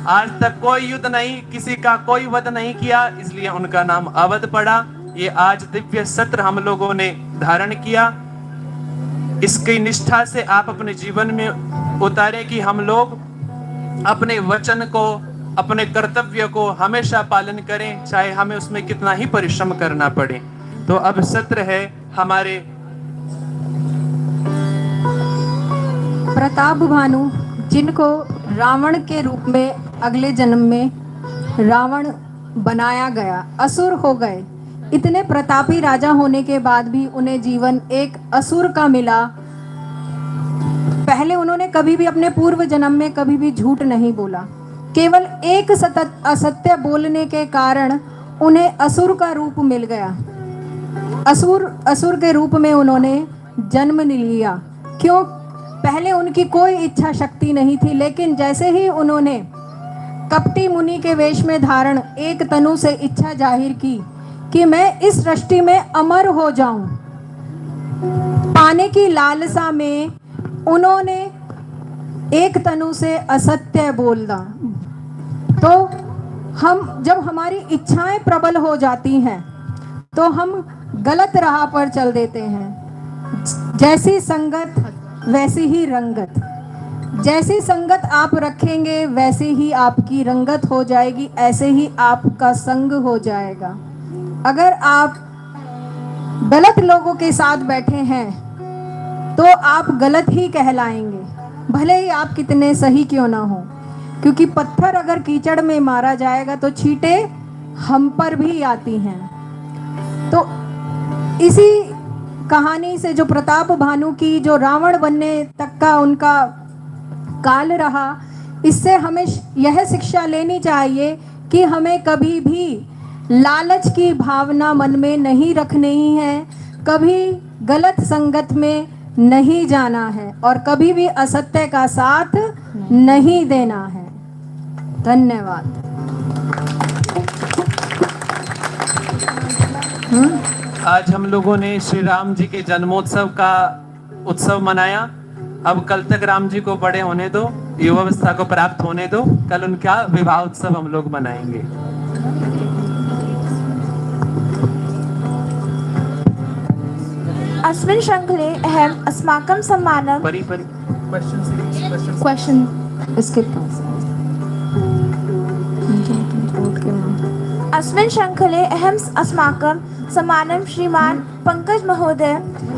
आज तक कोई युद्ध नहीं, किसी का कोई वध नहीं किया, इसलिए उनका नाम अवध पड़ा। ये आज दिव्य सत्र हम लोगों ने धारण किया। इसकी निष्ठा से आप अपने जीवन में उतारे कि हम लोग अपने वचन को, अपने कर्तव्य को हमेशा पालन करें, चाहे हमें उसमें कितना ही परिश्रम करना पड़े। तो अब सत्र है हमारे प्रताप भानु, जिनको रावण के रूप में अगले जन्म में रावण बनाया गया, असुर हो गए। इतने प्रतापी राजा होने के बाद भी उन्हें जीवन एक असुर का मिला। पहले उन्होंने कभी भी अपने पूर्व जन्म में कभी भी झूठ नहीं बोला। केवल एक असत्य बोलने के कारण उन्हें असुर का रूप मिल गया। असुर के रूप में उन्होंने जन्म लिया। क्यों? पहले उनकी कोई इच्छा शक्ति नहीं थी, लेकिन जैसे ही उन्होंने कपटी मुनि के वेश में धारण एक तनु से इच्छा जाहिर की कि मैं इस सृष्टि में अमर हो जाऊं, पाने की लालसा में उन्होंने एक तनु से असत्य बोला। तो हम जब हमारी इच्छाएं प्रबल हो जाती हैं तो हम गलत राह पर चल देते हैं। जैसी संगत वैसी ही रंगत। जैसी संगत आप रखेंगे वैसे ही आपकी रंगत हो जाएगी, ऐसे ही आपका संग हो जाएगा। अगर आप गलत लोगों के साथ बैठे हैं तो आप गलत ही कहलाएंगे, भले ही आप कितने सही क्यों ना हो। क्योंकि पत्थर अगर कीचड़ में मारा जाएगा तो छींटे हम पर भी आती हैं। तो इसी कहानी से जो प्रताप भानु की जो रावण बनने तक का उनका काल रहा, इससे हमें यह शिक्षा लेनी चाहिए कि हमें कभी भी लालच की भावना मन में नहीं रखनी है, कभी गलत संगत में नहीं जाना है और कभी भी असत्य का साथ नहीं देना है। धन्यवाद। आज हम लोगों ने श्री राम जी के जन्मोत्सव का उत्सव मनाया। अब कल तक राम जी को बड़े होने दो, युवावस्था को प्राप्त होने दो, कल उनका विवाह उत्सव हम लोग मनाएंगे। अस्मिन् शृंखले अहम् अस्माकं सम्मानं क्वेश्चन इसके पास। अस्मिन् शृंखले अहम् अस्माकं सम्मानं श्रीमान पंकज महोदय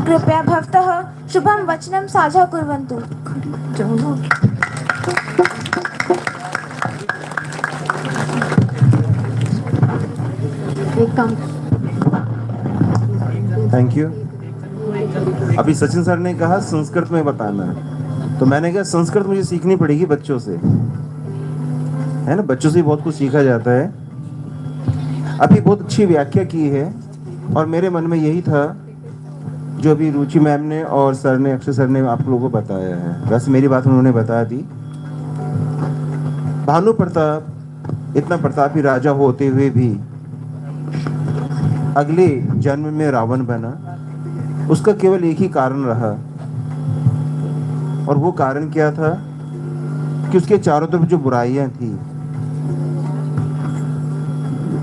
कृपया भवतः शुभं वचनं साझा कुर्वन्तु। Thank you. अभी सचिन सर ने कहा संस्कृत में बताना है। तो मैंने कहा संस्कृत मुझे सीखनी पड़ेगी बच्चों से, है ना, बच्चों से ही बहुत कुछ सीखा जाता है। अभी बहुत अच्छी व्याख्या की है और मेरे मन में यही था जो अभी रुचि मैम ने और सर ने, अक्षय सर ने आप लोगों को बताया है। वैसे मेरी बात उन्होंने बता दी। भानु प्रताप इतना प्रतापी राजा होते हुए भी अगले जन्म में रावण बना। उसका केवल एक ही कारण रहा, और वो कारण क्या था कि उसके चारों तरफ जो बुराइयां थी,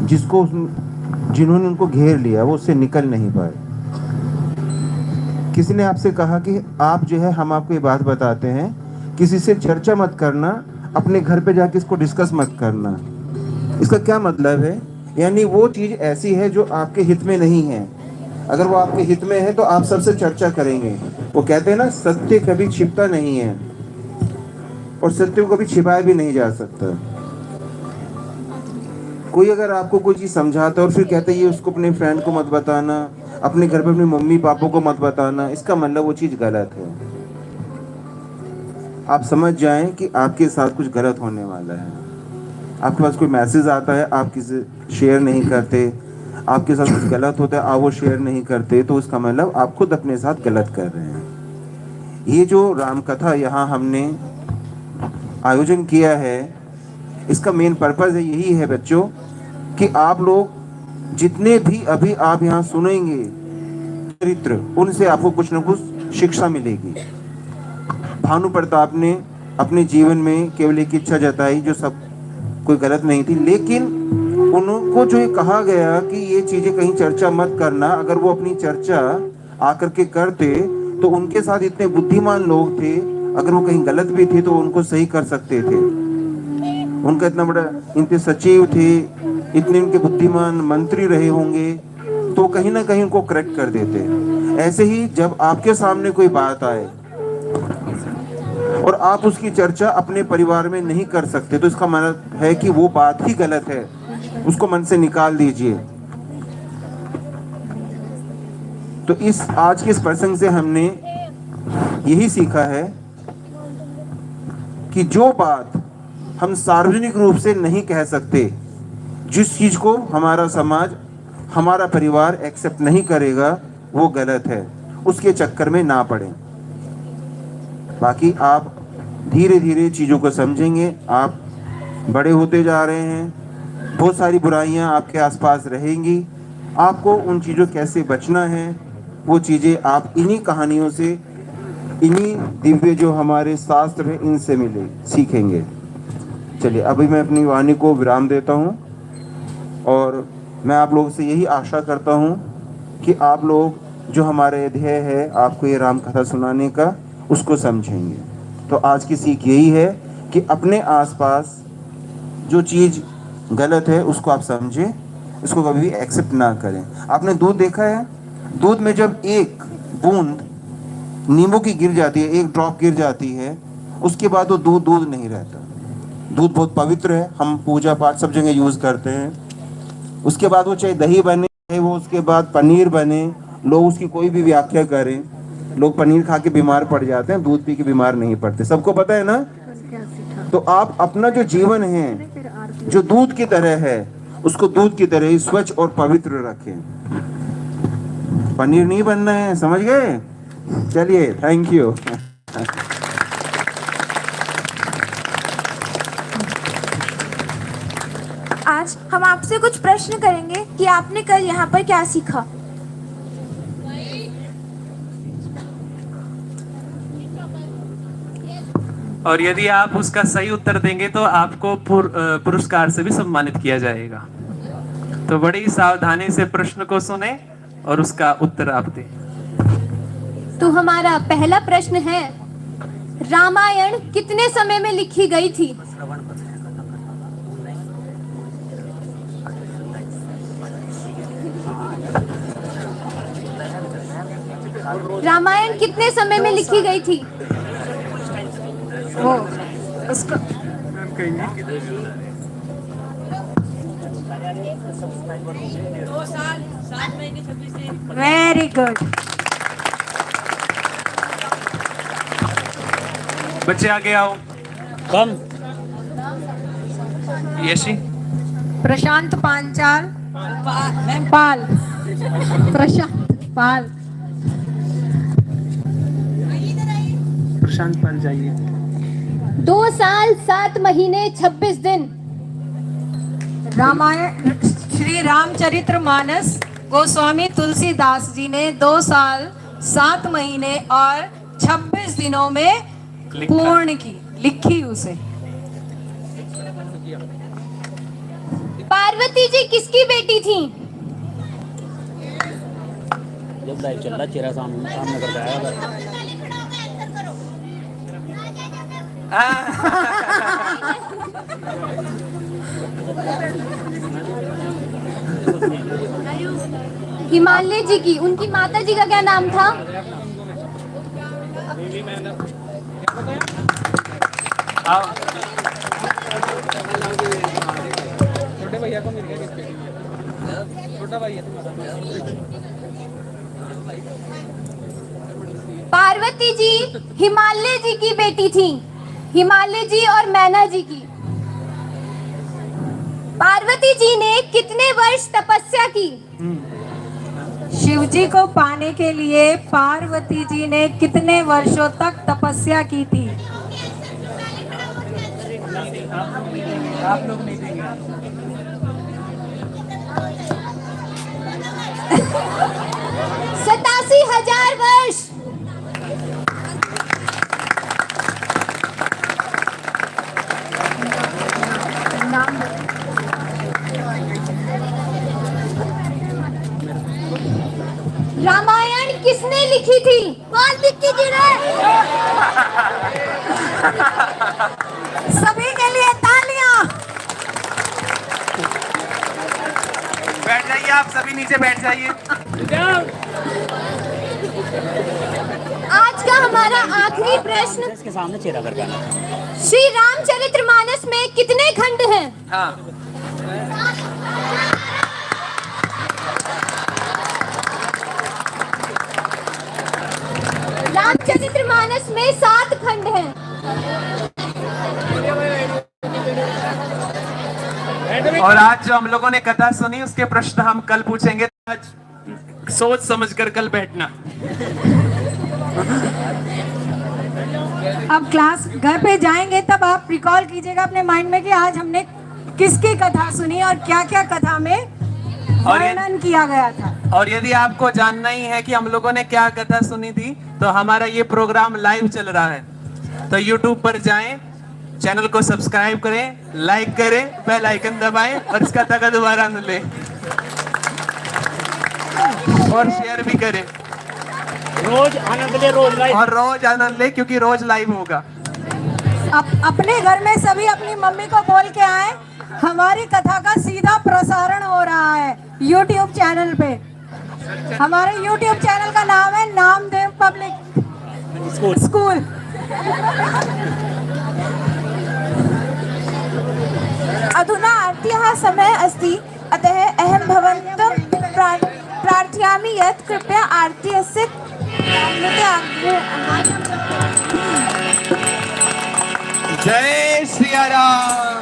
जिन्होंने उनको घेर लिया, वो उससे निकल नहीं पाए। किसी ने आपसे कहा कि आप जो है, हम आपको ये बात बताते हैं, किसी से चर्चा मत करना, अपने घर पे जाके इसको डिस्कस मत करना। इसका क्या मतलब है? यानी वो चीज ऐसी है जो आपके हित में नहीं है। अगर वो आपके हित में है तो आप सबसे चर्चा करेंगे। वो कहते हैं ना, सत्य कभी छिपता नहीं है और सत्य को कभी छिपाया भी नहीं जा सकता। कोई अगर आपको कोई चीज समझाता है और फिर कहता है ये उसको अपने फ्रेंड को मत बताना, अपने घर पे अपने मम्मी पापा को मत बताना, इसका मतलब वो चीज गलत है। आप समझ जाएं कि आपके साथ कुछ गलत होने वाला है। आपके पास कोई मैसेज आता है, आप किसी शेयर नहीं करते, आपके साथ कुछ गलत होता है, आप वो शेयर नहीं करते, तो उसका मतलब आप खुद अपने साथ गलत कर रहे हैं। ये जो राम कथा यहाँ हमने आयोजन किया है, इसका मेन पर्पस है यही है बच्चों, कि आप लोग जितने भी अभी आप यहाँ सुनेंगे चरित्र, उनसे आपको कुछ न कुछ शिक्षा मिलेगी। भानु प्रताप ने अपने जीवन में केवल एक इच्छा जताई जो सब कोई गलत नहीं थी, लेकिन उनको जो ये कहा गया कि ये चीजें कहीं चर्चा मत करना, अगर वो अपनी चर्चा आकर के करते तो उनके साथ इतने बुद्धिमान लोग थे, अगर वो कहीं गलत भी थे तो उनको सही कर सकते थे। उनका इतना बड़ा, इनके सचिव थे, इतने उनके बुद्धिमान मंत्री रहे होंगे, तो कहीं ना कहीं उनको करेक्ट कर देते। ऐसे ही जब आपके सामने कोई बात आए और आप उसकी चर्चा अपने परिवार में नहीं कर सकते, तो इसका मतलब है कि वो बात ही गलत है, उसको मन से निकाल दीजिए। तो इस आज के इस प्रसंग से हमने यही सीखा है कि जो बात हम सार्वजनिक रूप से नहीं कह सकते, जिस चीज को हमारा समाज, हमारा परिवार एक्सेप्ट नहीं करेगा, वो गलत है, उसके चक्कर में ना पड़े। बाकी आप धीरे धीरे चीजों को समझेंगे, आप बड़े होते जा रहे हैं, बहुत सारी बुराइयां आपके आसपास रहेंगी, आपको उन चीजों कैसे बचना है, वो चीजें आप इन्हीं कहानियों से, इन्हीं दिव्य जो हमारे शास्त्र हैं, इनसे मिले सीखेंगे। चलिए अभी मैं अपनी वाणी को विराम देता हूँ और मैं आप लोगों से यही आशा करता हूँ कि आप लोग जो हमारे ध्येय है आपको ये राम कथा सुनाने का, उसको समझेंगे। तो आज की सीख यही है कि अपने आसपास जो चीज़ गलत है उसको आप समझें, इसको कभी भी एक्सेप्ट ना करें। आपने दूध देखा है, दूध में जब एक बूंद नींबू की गिर जाती है, एक ड्रॉप गिर जाती है, उसके बाद वो दूध दूध नहीं रहता। दूध बहुत पवित्र है, हम पूजा पाठ सब जगह यूज़ करते हैं। उसके बाद वो चाहे दही बने, वो उसके बाद पनीर बने, लोग उसकी कोई भी व्याख्या करें, लोग पनीर खा के बीमार पड़ जाते हैं, दूध पी के बीमार नहीं पड़ते, सबको पता है ना। तो आप अपना जो जीवन है जो दूध की तरह है, उसको दूध की तरह ही स्वच्छ और पवित्र रखें। पनीर नहीं बनना है, समझ गए? चलिए, थैंक यू। आज हम आपसे कुछ प्रश्न करेंगे कि आपने कल यहाँ पर क्या सीखा। और यदि आप उसका सही उत्तर देंगे तो आपको पुरस्कार से भी सम्मानित किया जाएगा। तो बड़ी सावधानी से प्रश्न को सुने और उसका उत्तर आप दें। तो हमारा पहला प्रश्न है, रामायण कितने समय में लिखी गई थी? रामायण कितने समय में लिखी गई थी? वो उसको वेरी गुड। बच्चे आगे आओ। कम यशी प्रशांत पांचाल पाल प्रशांत पाल प्रशांत पाल जाइए। 2 साल 7 महीने 26 दिन। रामायण श्री रामचरित्र मानस गोस्वामी तुलसीदास जी ने 2 साल 7 महीने और 26 दिनों में पूर्ण की, लिखी उसे। पार्वती जी किसकी बेटी थी? जब लाइव चल रहा चेहरा सामने करके आया हिमालय जी की, उनकी माता जी का क्या नाम था? छोटे भैया को मिल गया किसके? छोटा भाई है तुम्हारा। पार्वती जी हिमालय जी की बेटी थी, हिमालय जी और मैना जी की। पार्वती जी ने कितने वर्ष तपस्या की? शिव जी को पाने के लिए पार्वती जी ने कितने वर्षों तक तपस्या की थी? आप लोग नहीं देंगे। 87,000 वर्ष। रामायण किसने लिखी थी? वाल्मीकि जी ने। सभी के लिए तालियां। बैठ जाइए, आप सभी नीचे बैठ जाइए। आज का हमारा आखिरी प्रश्न, इसके सामने चेहरा करके आना। श्री रामचरितमानस में कितने खंड हैं? हाँ, रामचरितमानस में 7 खंड हैं। और आज जो हम लोगों ने कथा सुनी उसके प्रश्न हम कल पूछेंगे। आज सोच समझ कर कल बैठना। अब क्लास घर पे जाएंगे तब आप रिकॉल कीजिएगा अपने माइंड में कि आज हमने किसकी कथा सुनी और क्या क्या कथा में वर्णन किया गया था। और यदि आपको जानना ही है कि हम लोगों ने क्या कथा सुनी थी तो हमारा ये प्रोग्राम लाइव चल रहा है, तो YouTube पर जाएं, चैनल को सब्सक्राइब करें, लाइक करें, बेल आइकन दबाएं और इस कथा का दोबारा आनंद लें और शेयर भी करें। रोज आनंद ले, रोज लाइव। और रोज आनंद ले क्योंकि रोज लाइव होगा। अपने घर में सभी अपनी मम्मी को बोल के आए, हमारी कथा का सीधा प्रसारण हो रहा है YouTube चैनल पे। हमारे YouTube चैनल का नाम है नामदेव पब्लिक स्कूल। अधुना आरत्याः समय अस्ति, अतः अहं भवन्तं प्रार्थयामि यत् कृपया आरत्यस्य जय सिया राम।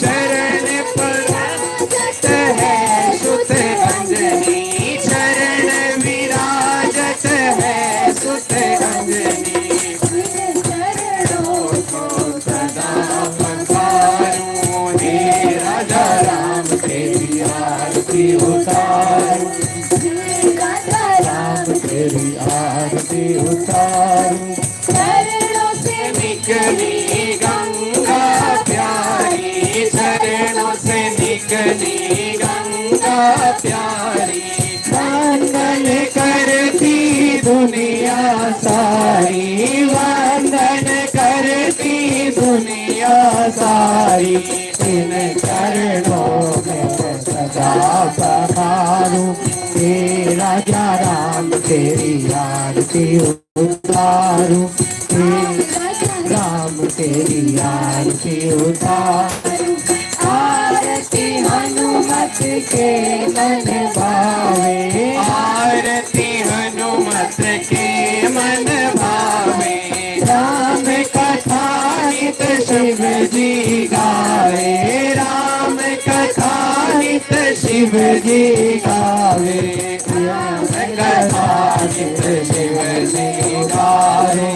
चरण पराजत है सुत अंजनी, चरण विराजत है सुत अंजनी। चरणों को सदा पखारूं, हे राजा राम तेरी आरती उतारूं, राजा राम तेरी आरती उतारूं। चरणों से निकली गंगा प्यारी, चरणों से निकली गंगा प्यारी, वंदन करती दुनिया सारी, वंदन करती दुनिया सारी। इन चरणों में सदा पखारूं, हे राजा राम तेरी आरती उतारूं, हे राम तेरी आरती उतारूं। आरती हनुमत के मन भावे, आरती हनुमत के मन भावे। राम कथा नित शिव जी गावे, राम कथा नित शिव जी गावे, राम कथा नित शिव जी गावे।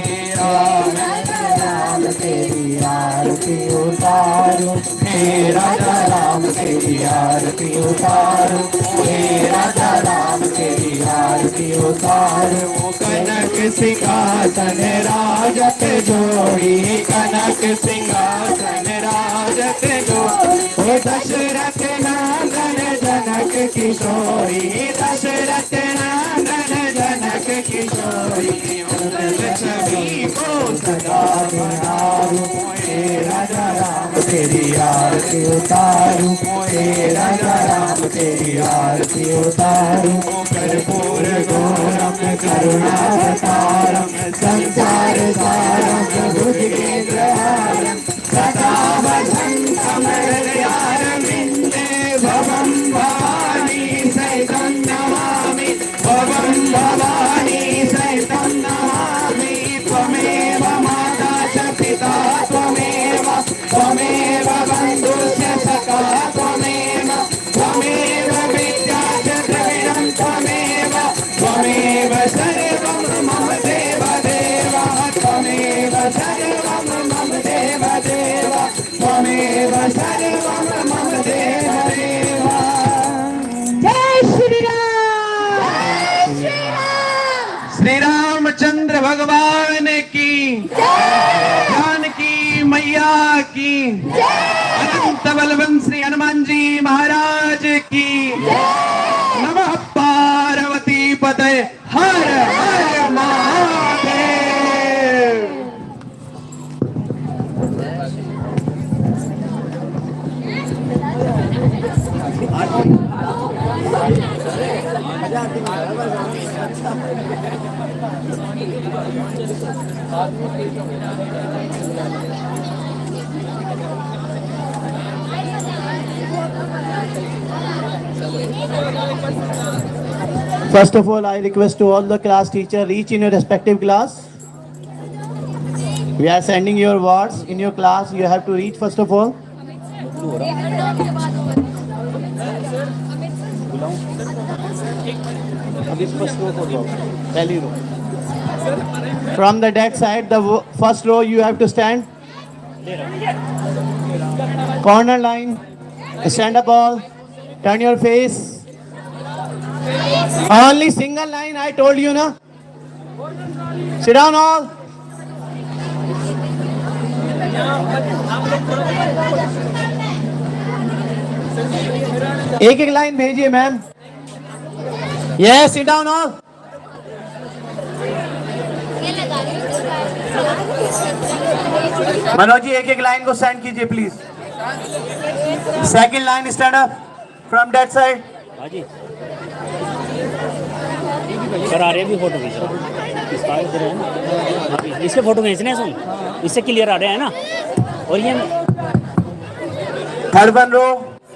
राम तेरी आरती उतारूं, हे राजा राम तेरी आरती उतारूं, हे राजा राम तेरी आरती उतारूं। कनक सिंहासन राजत जोड़ी, कनक सिंहासन राजत जोड़ी। ओ दशरथ नंदन जनक किशोरी, दशरथ नंदन जनक किशोरी। छवि को सदा निहारूं, हे राजा राम तेरी आरती उतारूं, हे राजा राम तेरी आरती उतारूं। कर्पूर गौरम करुणावतारम, संसार सारम भुजगेन्द्रहारम, सदा वसन्तं हृदयारविन्दे। भवं भवानी सहितं नमामि, भवं भवानी सहितं नमामि। त्वमेव माता च पिता त्वमेव, त्वमेव बन्धुश्च सखा त्वमेव, त्वमेव विद्या च द्रविणं त्वमेव, त्वमेव सर्वं मम देव देव, त्वमेव सर्वं मम देव देव, त्वमेव सर्वं मम देव देव। जय श्री राम। श्री रामचंद्र भगवान की, जानकी मैया की, अनंत बलवंत श्री हनुमान जी महाराज की। नमः पार्वती पते, हर हर Mahadev. First of all, I request to all the class teacher reach in your respective class. We are sending your wards in your class. You have to reach first of all. Pehli row. From the dead side, the first row you have to stand. Corner line. Stand up all. Turn your face. Only single line I told you, na? Sit down all. एक एक line भेजिए ma'am. Yes, sit down all. Manoj ji एक एक line को stand कीजिए please. Second line stand up from that side. Sir आ रहे भी फोटो खींच रहा है ना, इसके फोटो खींचने हैं सुन, इससे क्लियर आ रहे हैं ना. और ये third one row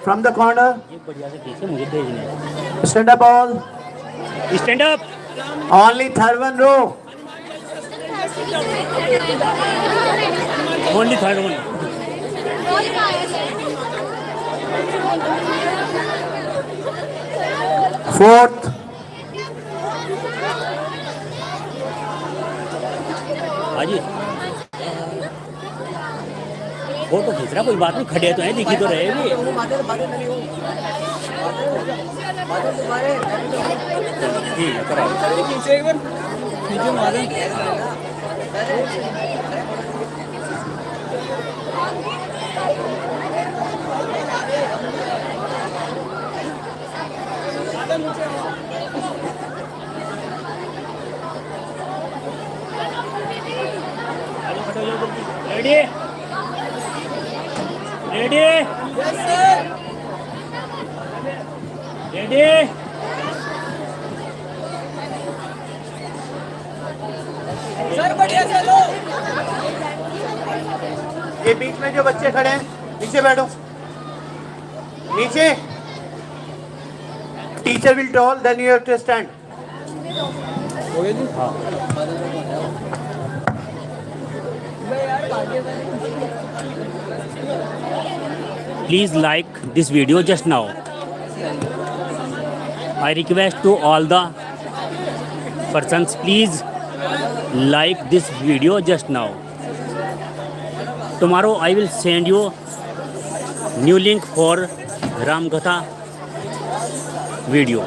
from the corner. ये बढ़िया से खींचे, मुझे भेजने. Stand up all. Stand up. Only third one row. Only third one. Fourth. हाजी फोटो खींच रहा, कोई बात नहीं, खड़े तो हैं, दिखी तो रहे भी। ठीक है, कराओ। Ready ready ready. सर बढ़िया चलो। ये बीच में जो बच्चे खड़े हैं नीचे बैठो, नीचे। Teacher will tell, then you have to stand. हो गया जी? हाँ। Please like this video just now. I request to all the persons, please like this video just now. Tomorrow I will send you new link for Ram Gatha video.